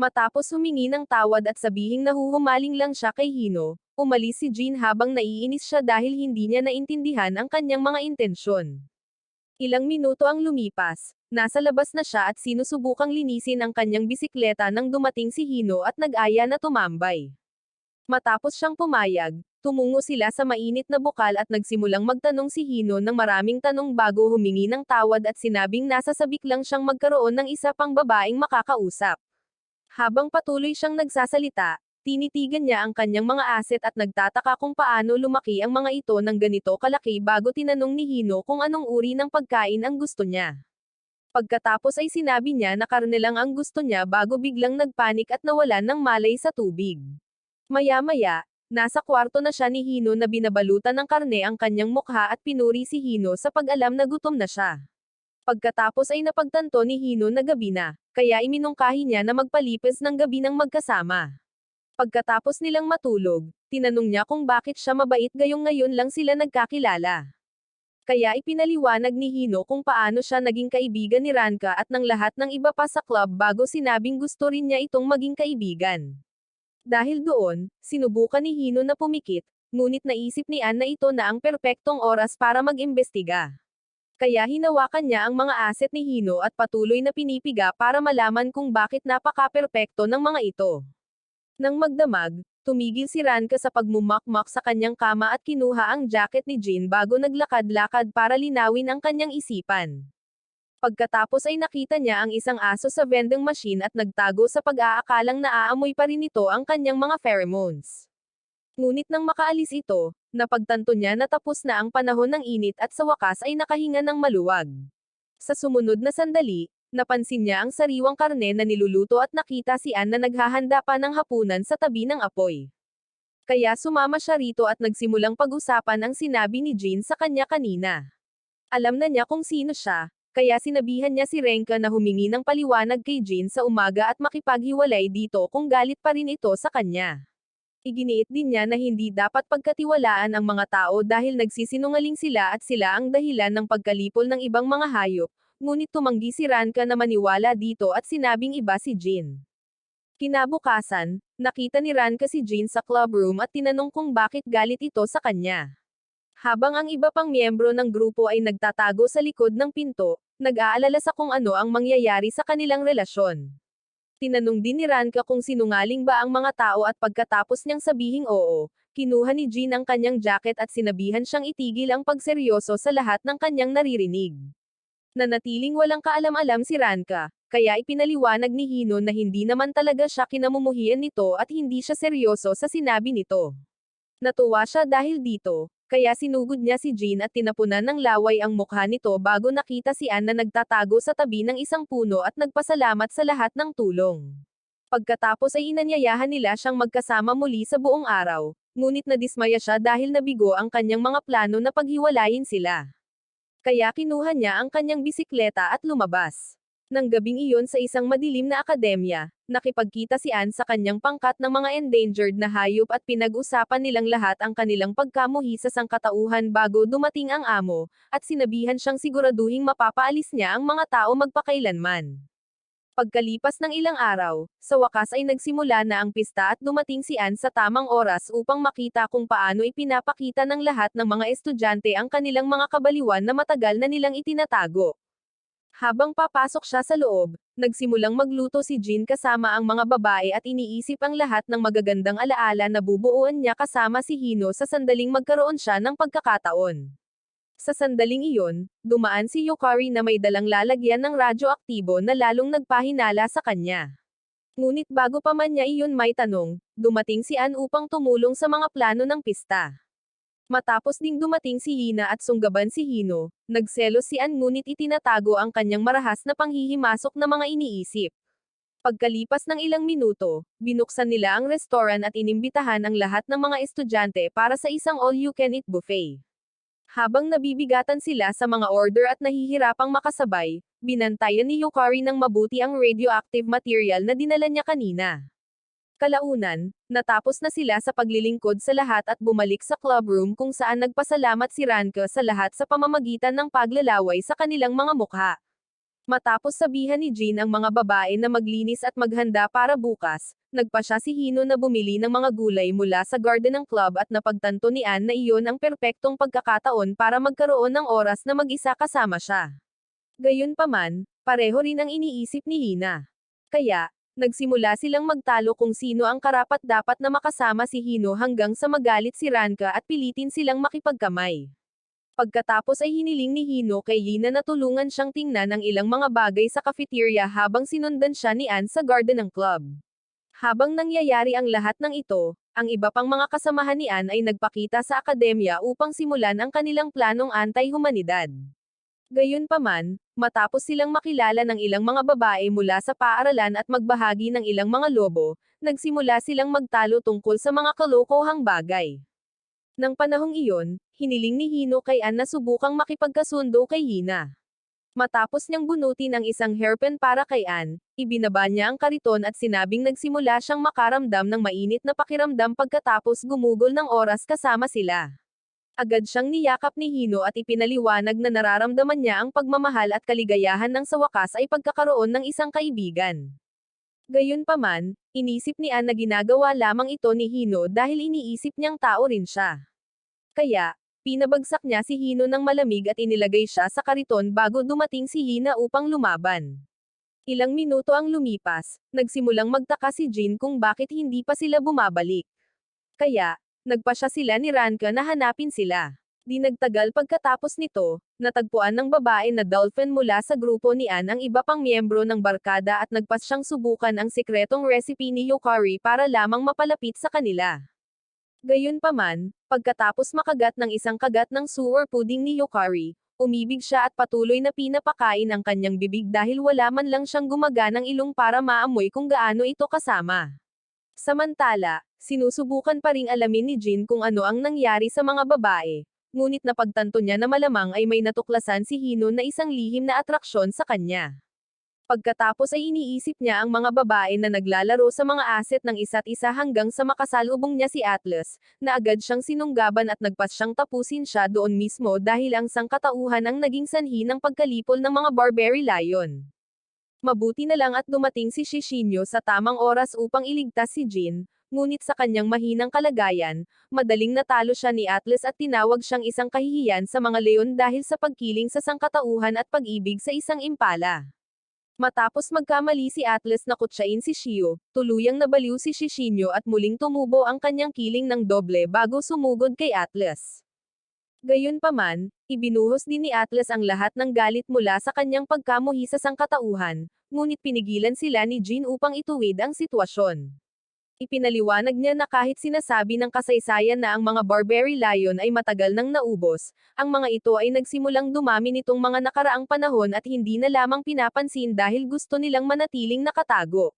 Matapos humingi ng tawad at sabihing nahuhumaling lang siya kay Hino, umalis si Jean habang naiinis siya dahil hindi niya naintindihan ang kanyang mga intensyon. Ilang minuto ang lumipas, nasa labas na siya at sinusubukang linisin ang kanyang bisikleta nang dumating si Hino at nag-aya na tumambay. Matapos siyang pumayag, tumungo sila sa mainit na bukal at nagsimulang magtanong si Hino ng maraming tanong bago humingi ng tawad at sinabing nasa sabik lang siyang magkaroon ng isa pang babaeng makakausap. Habang patuloy siyang nagsasalita, tinitigan niya ang kanyang mga aset at nagtataka kung paano lumaki ang mga ito ng ganito kalaki bago tinanong ni Hino kung anong uri ng pagkain ang gusto niya. Pagkatapos ay sinabi niya na karne lang ang gusto niya bago biglang nagpanik at nawalan ng malay sa tubig. Maya-maya, nasa kwarto na siya ni Hino na binabalutan ng karne ang kanyang mukha at pinuri si Hino sa pag-alam na gutom na siya. Pagkatapos ay napagtanto ni Hino na gabi na, kaya iminungkahi niya na magpalipas ng gabi ng magkasama. Pagkatapos nilang matulog, Tinanong niya kung bakit siya mabait gayong ngayon lang sila nagkakilala. Kaya ipinaliwanag ni Hino kung paano siya naging kaibigan ni Ranka at ng lahat ng iba pa sa club bago sinabing gusto rin niya itong maging kaibigan. Dahil doon, sinubukan ni Hino na pumikit, ngunit naisip ni Ann na ito na ang perpektong oras para mag-imbestiga. Kaya hinawakan niya ang mga asset ni Hino at patuloy na pinipiga para malaman kung bakit napaka-perpekto ng mga ito. Nang magdamag, tumigil si Ranka sa pagmumakmak sa kanyang kama at kinuha ang jacket ni Jin bago naglakad-lakad para linawin ang kanyang isipan. Pagkatapos ay nakita niya ang isang aso sa vending machine at nagtago sa pag-aakalang naaamoy pa rin ito ang kanyang mga pheromones. Ngunit nang makaalis ito, napagtanto niya na tapos na ang panahon ng init at sa wakas ay nakahinga ng maluwag. Sa sumunod na sandali, napansin niya ang sariwang karne na niluluto at nakita si Ann na naghahanda pa ng hapunan sa tabi ng apoy. Kaya sumama siya rito at nagsimulang pag-usapan ang sinabi ni Jin sa kanya kanina. Alam na niya kung sino siya, kaya sinabihan niya si Renka na humingi ng paliwanag kay Jin sa umaga at makipaghiwalay dito kung galit pa rin ito sa kanya. Iginiit din niya na hindi dapat pagkatiwalaan ang mga tao dahil nagsisinungaling sila at sila ang dahilan ng pagkalipol ng ibang mga hayop, ngunit tumanggi si Ranka na maniwala dito at sinabing iba si Jin. Kinabukasan, nakita ni Ranka si Jin sa club room at tinanong kung bakit galit ito sa kanya. Habang ang iba pang miyembro ng grupo ay nagtatago sa likod ng pinto, nag-aalala sa kung ano ang mangyayari sa kanilang relasyon. Tinanong din ni Ranka kung sinungaling ba ang mga tao at pagkatapos niyang sabihing oo, kinuha ni Jin ang kanyang jacket at sinabihan siyang itigil ang pagseryoso sa lahat ng kanyang naririnig. Nanatiling walang kaalam-alam si Ranka, kaya ipinaliwanag ni Hino na hindi naman talaga siya kinamumuhian nito at hindi siya seryoso sa sinabi nito. Natuwa siya dahil dito, kaya sinugod niya si Jin at tinapunan ng laway ang mukha nito bago nakita si Ann na nagtatago sa tabi ng isang puno at nagpasalamat sa lahat ng tulong. Pagkatapos ay inanyayahan nila siyang magkasama muli sa buong araw, ngunit nadismaya siya dahil nabigo ang kanyang mga plano na paghiwalayin sila. Kaya kinuha niya ang kanyang bisikleta at lumabas. Nang gabing iyon sa isang madilim na akademya, nakipagkita si Ann sa kanyang pangkat ng mga endangered na hayop at pinag-usapan nilang lahat ang kanilang pagkamuhi sa sangkatauhan bago dumating ang amo, at sinabihan siyang siguraduhing mapapaalis niya ang mga tao magpakailanman. Pagkalipas ng ilang araw, sa wakas ay nagsimula na ang pista at dumating si Ann sa tamang oras upang makita kung paano ipinapakita ng lahat ng mga estudyante ang kanilang mga kabaliwan na matagal na nilang itinatago. Habang papasok siya sa loob, nagsimulang magluto si Jin kasama ang mga babae at iniisip ang lahat ng magagandang alaala na bubuuan niya kasama si Hino sa sandaling magkaroon siya ng pagkakataon. Sa sandaling iyon, dumaan si Yukari na may dalang lalagyan ng radyoaktibo na lalong nagpahinala sa kanya. Ngunit bago pa man niya iyon may tanong, dumating si Ann upang tumulong sa mga plano ng pista. Matapos ding dumating si Hina at sunggaban si Hino, nagselos si Ann ngunit itinatago ang kanyang marahas na panghihimasok na mga iniisip. Pagkalipas ng ilang minuto, binuksan nila ang restaurant at inimbitahan ang lahat ng mga estudyante para sa isang all-you-can-eat buffet. Habang nabibigatan sila sa mga order at nahihirapang makasabay, binantayan ni Yukari ng mabuti ang radioactive material na dinala niya kanina. Kalaunan, natapos na sila sa paglilingkod sa lahat at bumalik sa club room kung saan nagpasalamat si Ranka sa lahat sa pamamagitan ng paglalaway sa kanilang mga mukha. Matapos sabihan ni Jin ang mga babae na maglinis at maghanda para bukas, nagpa siya si Hino na bumili ng mga gulay mula sa garden ng club at napagtanto ni Ann na iyon ang perpektong pagkakataon para magkaroon ng oras na mag-isa kasama siya. Gayunpaman, pareho rin ang iniisip ni Hina. Kaya, nagsimula silang magtalo kung sino ang karapat-dapat na makasama si Hino hanggang sa magalit si Ranka at pilitin silang makipagkamay. Pagkatapos ay hiniling ni Hino kay Yina na tulungan siyang tingnan ang ilang mga bagay sa cafeteria habang sinundan siya ni Ann sa garden ng club. Habang nangyayari ang lahat ng ito, ang iba pang mga kasamahan ni Ann ay nagpakita sa akademya upang simulan ang kanilang planong anti-humanidad. Gayunpaman, matapos silang makilala ng ilang mga babae mula sa paaralan at magbahagi ng ilang mga lobo, nagsimula silang magtalo tungkol sa mga kalokohang bagay. Nang panahong iyon, hiniling ni Hino kay Ann na subukang makipagkasundo kay Hina. Matapos niyang bunutin ang isang hairpin para kay Anne, ibinaba niya ang kariton at sinabing nagsimula siyang makaramdam ng mainit na pakiramdam pagkatapos gumugol ng oras kasama sila. Agad siyang niyakap ni Hino at ipinaliwanag na nararamdaman niya ang pagmamahal at kaligayahan ng sa wakas ay pagkakaroon ng isang kaibigan. Gayunpaman, inisip ni Anne na ginagawa lamang ito ni Hino dahil iniisip niyang tao rin siya. Kaya, pinabagsak niya si Hino ng malamig at inilagay siya sa kariton bago dumating si Hina upang lumaban. Ilang minuto ang lumipas, nagsimulang magtaka si Jin kung bakit hindi pa sila bumabalik. Kaya, nagpasya sila ni Ranka na hanapin sila. Di nagtagal pagkatapos nito, natagpuan ng babae na dolphin mula sa grupo ni Anne ang iba pang miyembro ng barkada at nagpas siyang subukan ang sikretong recipe ni Yukari para lamang mapalapit sa kanila. Gayunpaman, pagkatapos makagat ng isang kagat ng sewer pudding ni Yukari, umibig siya at patuloy na pinapakain ang kanyang bibig dahil wala man lang siyang gumaganang ilong para maamoy kung gaano ito kasama. Samantala, sinusubukan pa ring alamin ni Jin kung ano ang nangyari sa mga babae, ngunit napagtanto niya na malamang ay may natuklasan si Hino na isang lihim na atraksyon sa kanya. Pagkatapos ay iniisip niya ang mga babae na naglalaro sa mga asset ng isa't isa hanggang sa makasalubong niya si Atlas, na agad siyang sinunggaban at nagpas siyang tapusin siya doon mismo dahil ang sangkatauhan ang naging sanhi ng pagkalipol ng mga Barbary Lion. Mabuti na lang at dumating si Shishinyo sa tamang oras upang iligtas si Jin, ngunit sa kanyang mahinang kalagayan, madaling natalo siya ni Atlas at tinawag siyang isang kahihiyan sa mga leon dahil sa pagkiling sa sangkatauhan at pag-ibig sa isang impala. Matapos magkamali si Atlas na kutsain si Shio, tuluyang nabaliw si Shishinyo at muling tumubo ang kanyang kiling ng doble bago sumugod kay Atlas. Gayunpaman, ibinuhos din ni Atlas ang lahat ng galit mula sa kanyang pagkamuhi sa sangkatauhan, ngunit pinigilan sila ni Jin upang ituwid ang sitwasyon. Ipinaliwanag niya na kahit sinasabi ng kasaysayan na ang mga Barbary Lion ay matagal nang naubos, ang mga ito ay nagsimulang dumami nitong mga nakaraang panahon at hindi na lamang pinapansin dahil gusto nilang manatiling nakatago.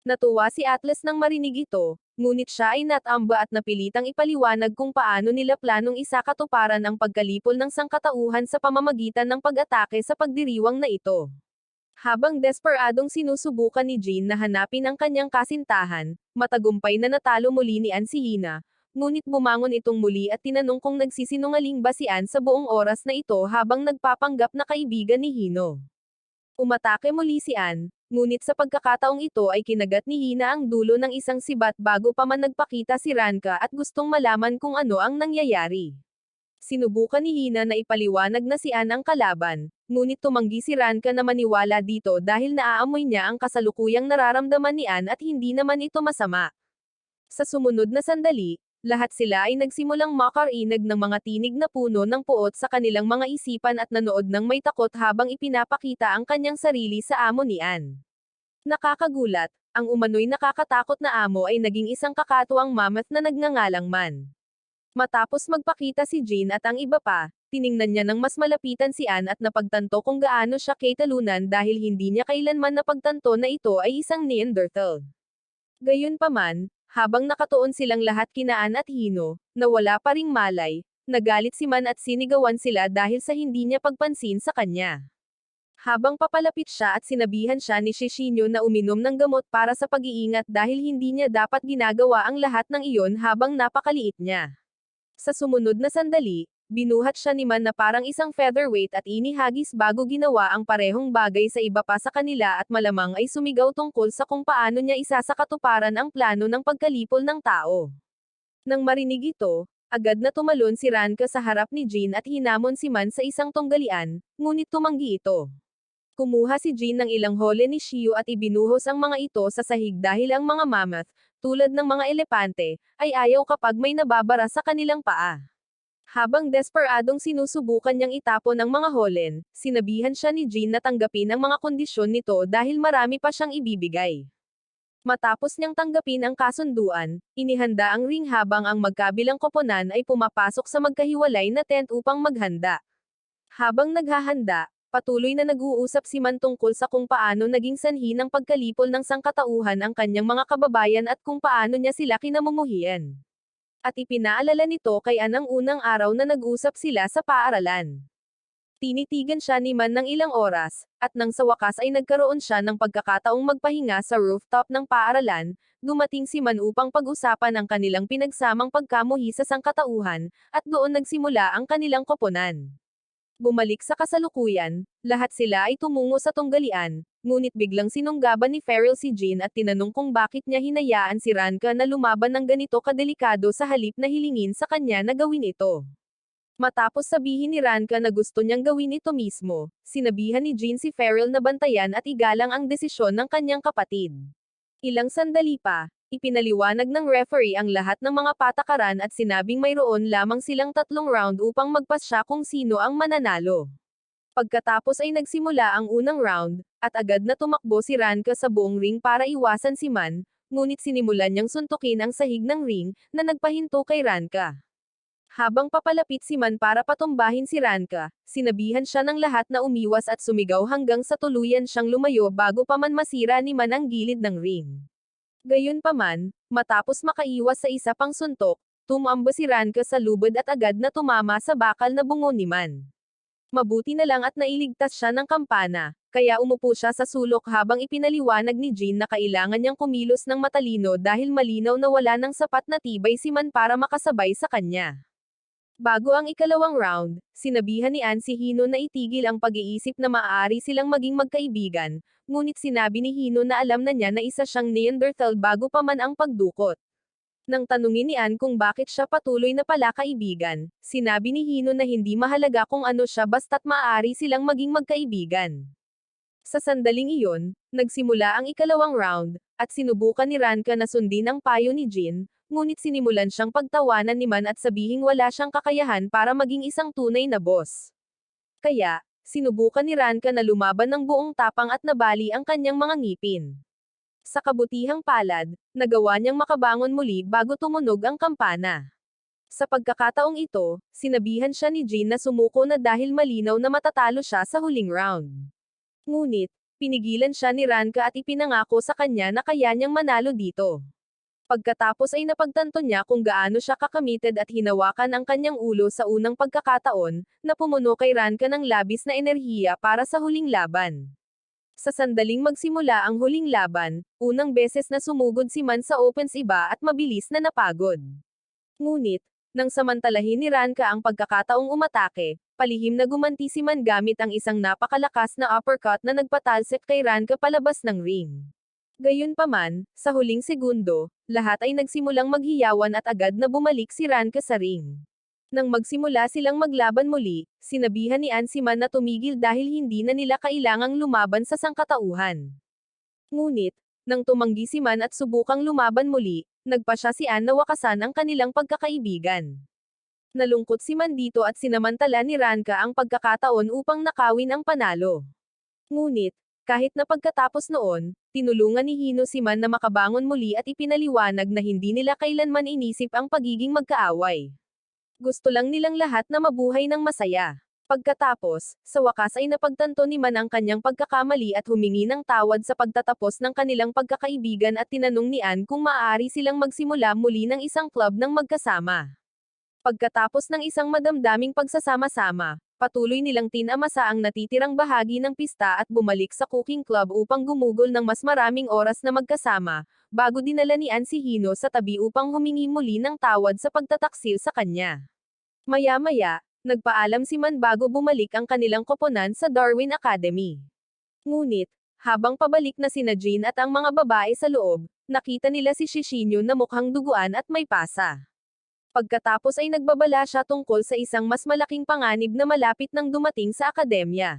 Natuwa si Atlas nang marinig ito, ngunit siya ay natamba at napilitang ipaliwanag kung paano nila planong isakatuparan ang pagkalipol ng sangkatauhan sa pamamagitan ng pag-atake sa pagdiriwang na ito. Habang desperadong sinusubukan ni Jin na hanapin ang kanyang kasintahan, matagumpay na natalo muli ni Anne si Hina, ngunit bumangon itong muli at tinanong kung nagsisinungaling ba si Anne sa buong oras na ito habang nagpapanggap na kaibigan ni Hino. Umatake muli si Anne, ngunit sa pagkakataong ito ay kinagat ni Hina ang dulo ng isang sibat bago pa man nagpakita si Ranka at gustong malaman kung ano ang nangyayari. Sinubukan ni Hina na ipaliwanag na si Anne ang kalaban, ngunit tumanggi si Ranka na maniwala dito dahil naaamoy niya ang kasalukuyang nararamdaman ni Anne at hindi naman ito masama. Sa sumunod na sandali, lahat sila ay nagsimulang makarinig ng mga tinig na puno ng puot sa kanilang mga isipan at nanood ng may takot habang ipinapakita ang kanyang sarili sa amo ni Anne. Nakakagulat, ang umano'y nakakatakot na amo ay naging isang kakatuwang mammoth na nagngangalang Man. Matapos magpakita si Jin at ang iba pa, tiningnan niya ng mas malapitan si Anne at napagtanto kung gaano siya kaytalunan dahil hindi niya kailanman napagtanto na ito ay isang Neanderthal. Gayunpaman, habang nakatuon silang lahat kina Anne at Hino, na wala pa ring malay, nagalit si Man at sinigawan sila dahil sa hindi niya pagpansin sa kanya. Habang papalapit siya at sinabihan siya ni Shishinyo na uminom ng gamot para sa pag-iingat dahil hindi niya dapat ginagawa ang lahat ng iyon habang napakaliit niya. Sa sumunod na sandali, binuhat siya ni Man na parang isang featherweight at inihagis bago ginawa ang parehong bagay sa iba pa sa kanila at malamang ay sumigaw tungkol sa kung paano niya isasakatuparan ang plano ng pagkalipol ng tao. Nang marinig ito, agad na tumalon si Ranka sa harap ni Jin at hinamon si Man sa isang tunggalian, ngunit tumanggi ito. Kumuha si Jin ng ilang hole ni Shio at ibinuhos ang mga ito sa sahig dahil ang mga mammoth, tulad ng mga elepante, ay ayaw kapag may nababara sa kanilang paa. Habang desperadong sinusubukan niyang itapon ang mga holen, sinabihan siya ni Jin na tanggapin ang mga kondisyon nito dahil marami pa siyang ibibigay. Matapos niyang tanggapin ang kasunduan, inihanda ang ring habang ang magkabilang koponan ay pumapasok sa magkahiwalay na tent upang maghanda. Habang naghahanda, patuloy na nag-uusap si Man tungkol sa kung paano naging sanhi ng pagkalipol ng sangkatauhan ang kanyang mga kababayan at kung paano niya sila kinamumuhian. At ipinaalala nito kay Anne ang unang araw na nag-usap sila sa paaralan. Tinitigan siya ni Man ng ilang oras, at nang sa wakas ay nagkaroon siya ng pagkakataong magpahinga sa rooftop ng paaralan, dumating si Man upang pag-usapan ang kanilang pinagsamang pagkamuhi sa sangkatauhan, at doon nagsimula ang kanilang koponan. Bumalik sa kasalukuyan, lahat sila ay tumungo sa tunggalian, ngunit biglang sinunggaban ni Farrell si Jean at tinanong kung bakit niya hinayaan si Ranka na lumaban ng ganito kadelikado sa halip na hilingin sa kanya na gawin ito. Matapos sabihin ni Ranka na gusto niyang gawin ito mismo, sinabihan ni Jean si Farrell na bantayan at igalang ang desisyon ng kanyang kapatid. Ilang sandali pa, ipinaliwanag ng referee ang lahat ng mga patakaran at sinabing mayroon lamang silang 3 round upang magpasya kung sino ang mananalo. Pagkatapos ay nagsimula ang unang round, at agad na tumakbo si Ranka sa buong ring para iwasan si Man, ngunit sinimulan niyang suntukin ang sahig ng ring, na nagpahinto kay Ranka. Habang papalapit si Man para patumbahin si Ranka, sinabihan siya ng lahat na umiwas at sumigaw hanggang sa tuluyan siyang lumayo bago pa man masira ni Man ang gilid ng ring. Gayunpaman, matapos makaiwas sa isa pang suntok, tumamba si Ranka sa lubid at agad na tumama sa bakal na bungo ni Man. Mabuti na lang at nailigtas siya ng kampana, kaya umupo siya sa sulok habang ipinaliwanag ni Jean na kailangan niyang kumilos ng matalino dahil malinaw na wala ng sapat na tibay si Man para makasabay sa kanya. Bago ang ikalawang round, sinabihan ni Ann si Hino na itigil ang pag-iisip na maaari silang maging magkaibigan, ngunit sinabi ni Hino na alam na niya na isa siyang Neanderthal bago pa man ang pagdukot. Nang tanungin ni Ann kung bakit siya patuloy na pala kaibigan, sinabi ni Hino na hindi mahalaga kung ano siya basta't maaari silang maging magkaibigan. Sa sandaling iyon, nagsimula ang ikalawang round, at sinubukan ni Ranka na sundin ang payo ni Jean, ngunit sinimulan siyang pagtawanan ni Man at sabihing wala siyang kakayahan para maging isang tunay na boss. Kaya, sinubukan ni Ranka na lumaban ng buong tapang at nabali ang kanyang mga ngipin. Sa kabutihang palad, nagawa niyang makabangon muli bago tumunog ang kampana. Sa pagkakataong ito, sinabihan siya ni Jean na sumuko na dahil malinaw na matatalo siya sa huling round. Ngunit, pinigilan siya ni Ranka at ipinangako sa kanya na kaya niyang manalo dito. Pagkatapos ay napagtanto niya kung gaano siya kakamited at hinawakan ang kanyang ulo sa unang pagkakataon, na pumuno kay Ranka ng labis na enerhiya para sa huling laban. Sa sandaling magsimula ang huling laban, unang beses na sumugod si Man sa opens iba at mabilis na napagod. Ngunit, nang samantalahin ni Ranka ang pagkakataong umatake, palihim na gumanti si Man gamit ang isang napakalakas na uppercut na nagpatalsik kay Ranka palabas ng ring. Gayunpaman, sa huling segundo, lahat ay nagsimulang maghiyawan at agad na bumalik si Ranka sa ring. Nang magsimula silang maglaban muli, sinabihan ni Ann si Man na tumigil dahil hindi na nila kailangang lumaban sa sangkatauhan. Ngunit, nang tumanggi si Man at subukang lumaban muli, nagpasya si Ann na wakasan ang kanilang pagkakaibigan. Nalungkot si Man dito at sinamantala ni Ranka ang pagkakataon upang nakawin ang panalo. Ngunit, kahit na pagkatapos noon, tinulungan ni Hino si Man na makabangon muli at ipinaliwanag na hindi nila kailanman inisip ang pagiging magkaaway. Gusto lang nilang lahat na mabuhay ng masaya. Pagkatapos, sa wakas ay napagtanto ni Man ang kanyang pagkakamali at humingi ng tawad sa pagtatapos ng kanilang pagkakaibigan at tinanong ni Ann kung maaari silang magsimula muli ng isang club ng magkasama. Pagkatapos ng isang madamdaming pagsasama-sama, patuloy nilang tinamasa ang natitirang bahagi ng pista at bumalik sa cooking club upang gumugol ng mas maraming oras na magkasama, bago dinala ni Ann si Hino sa tabi upang humingi muli ng tawad sa pagtataksil sa kanya. Maya-maya, nagpaalam si Man bago bumalik ang kanilang koponan sa Darwin Academy. Ngunit, habang pabalik na sina Jean at ang mga babae sa loob, nakita nila si Shishinyo na mukhang duguan at may pasa. Pagkatapos ay nagbabala siya tungkol sa isang mas malaking panganib na malapit nang dumating sa akademya.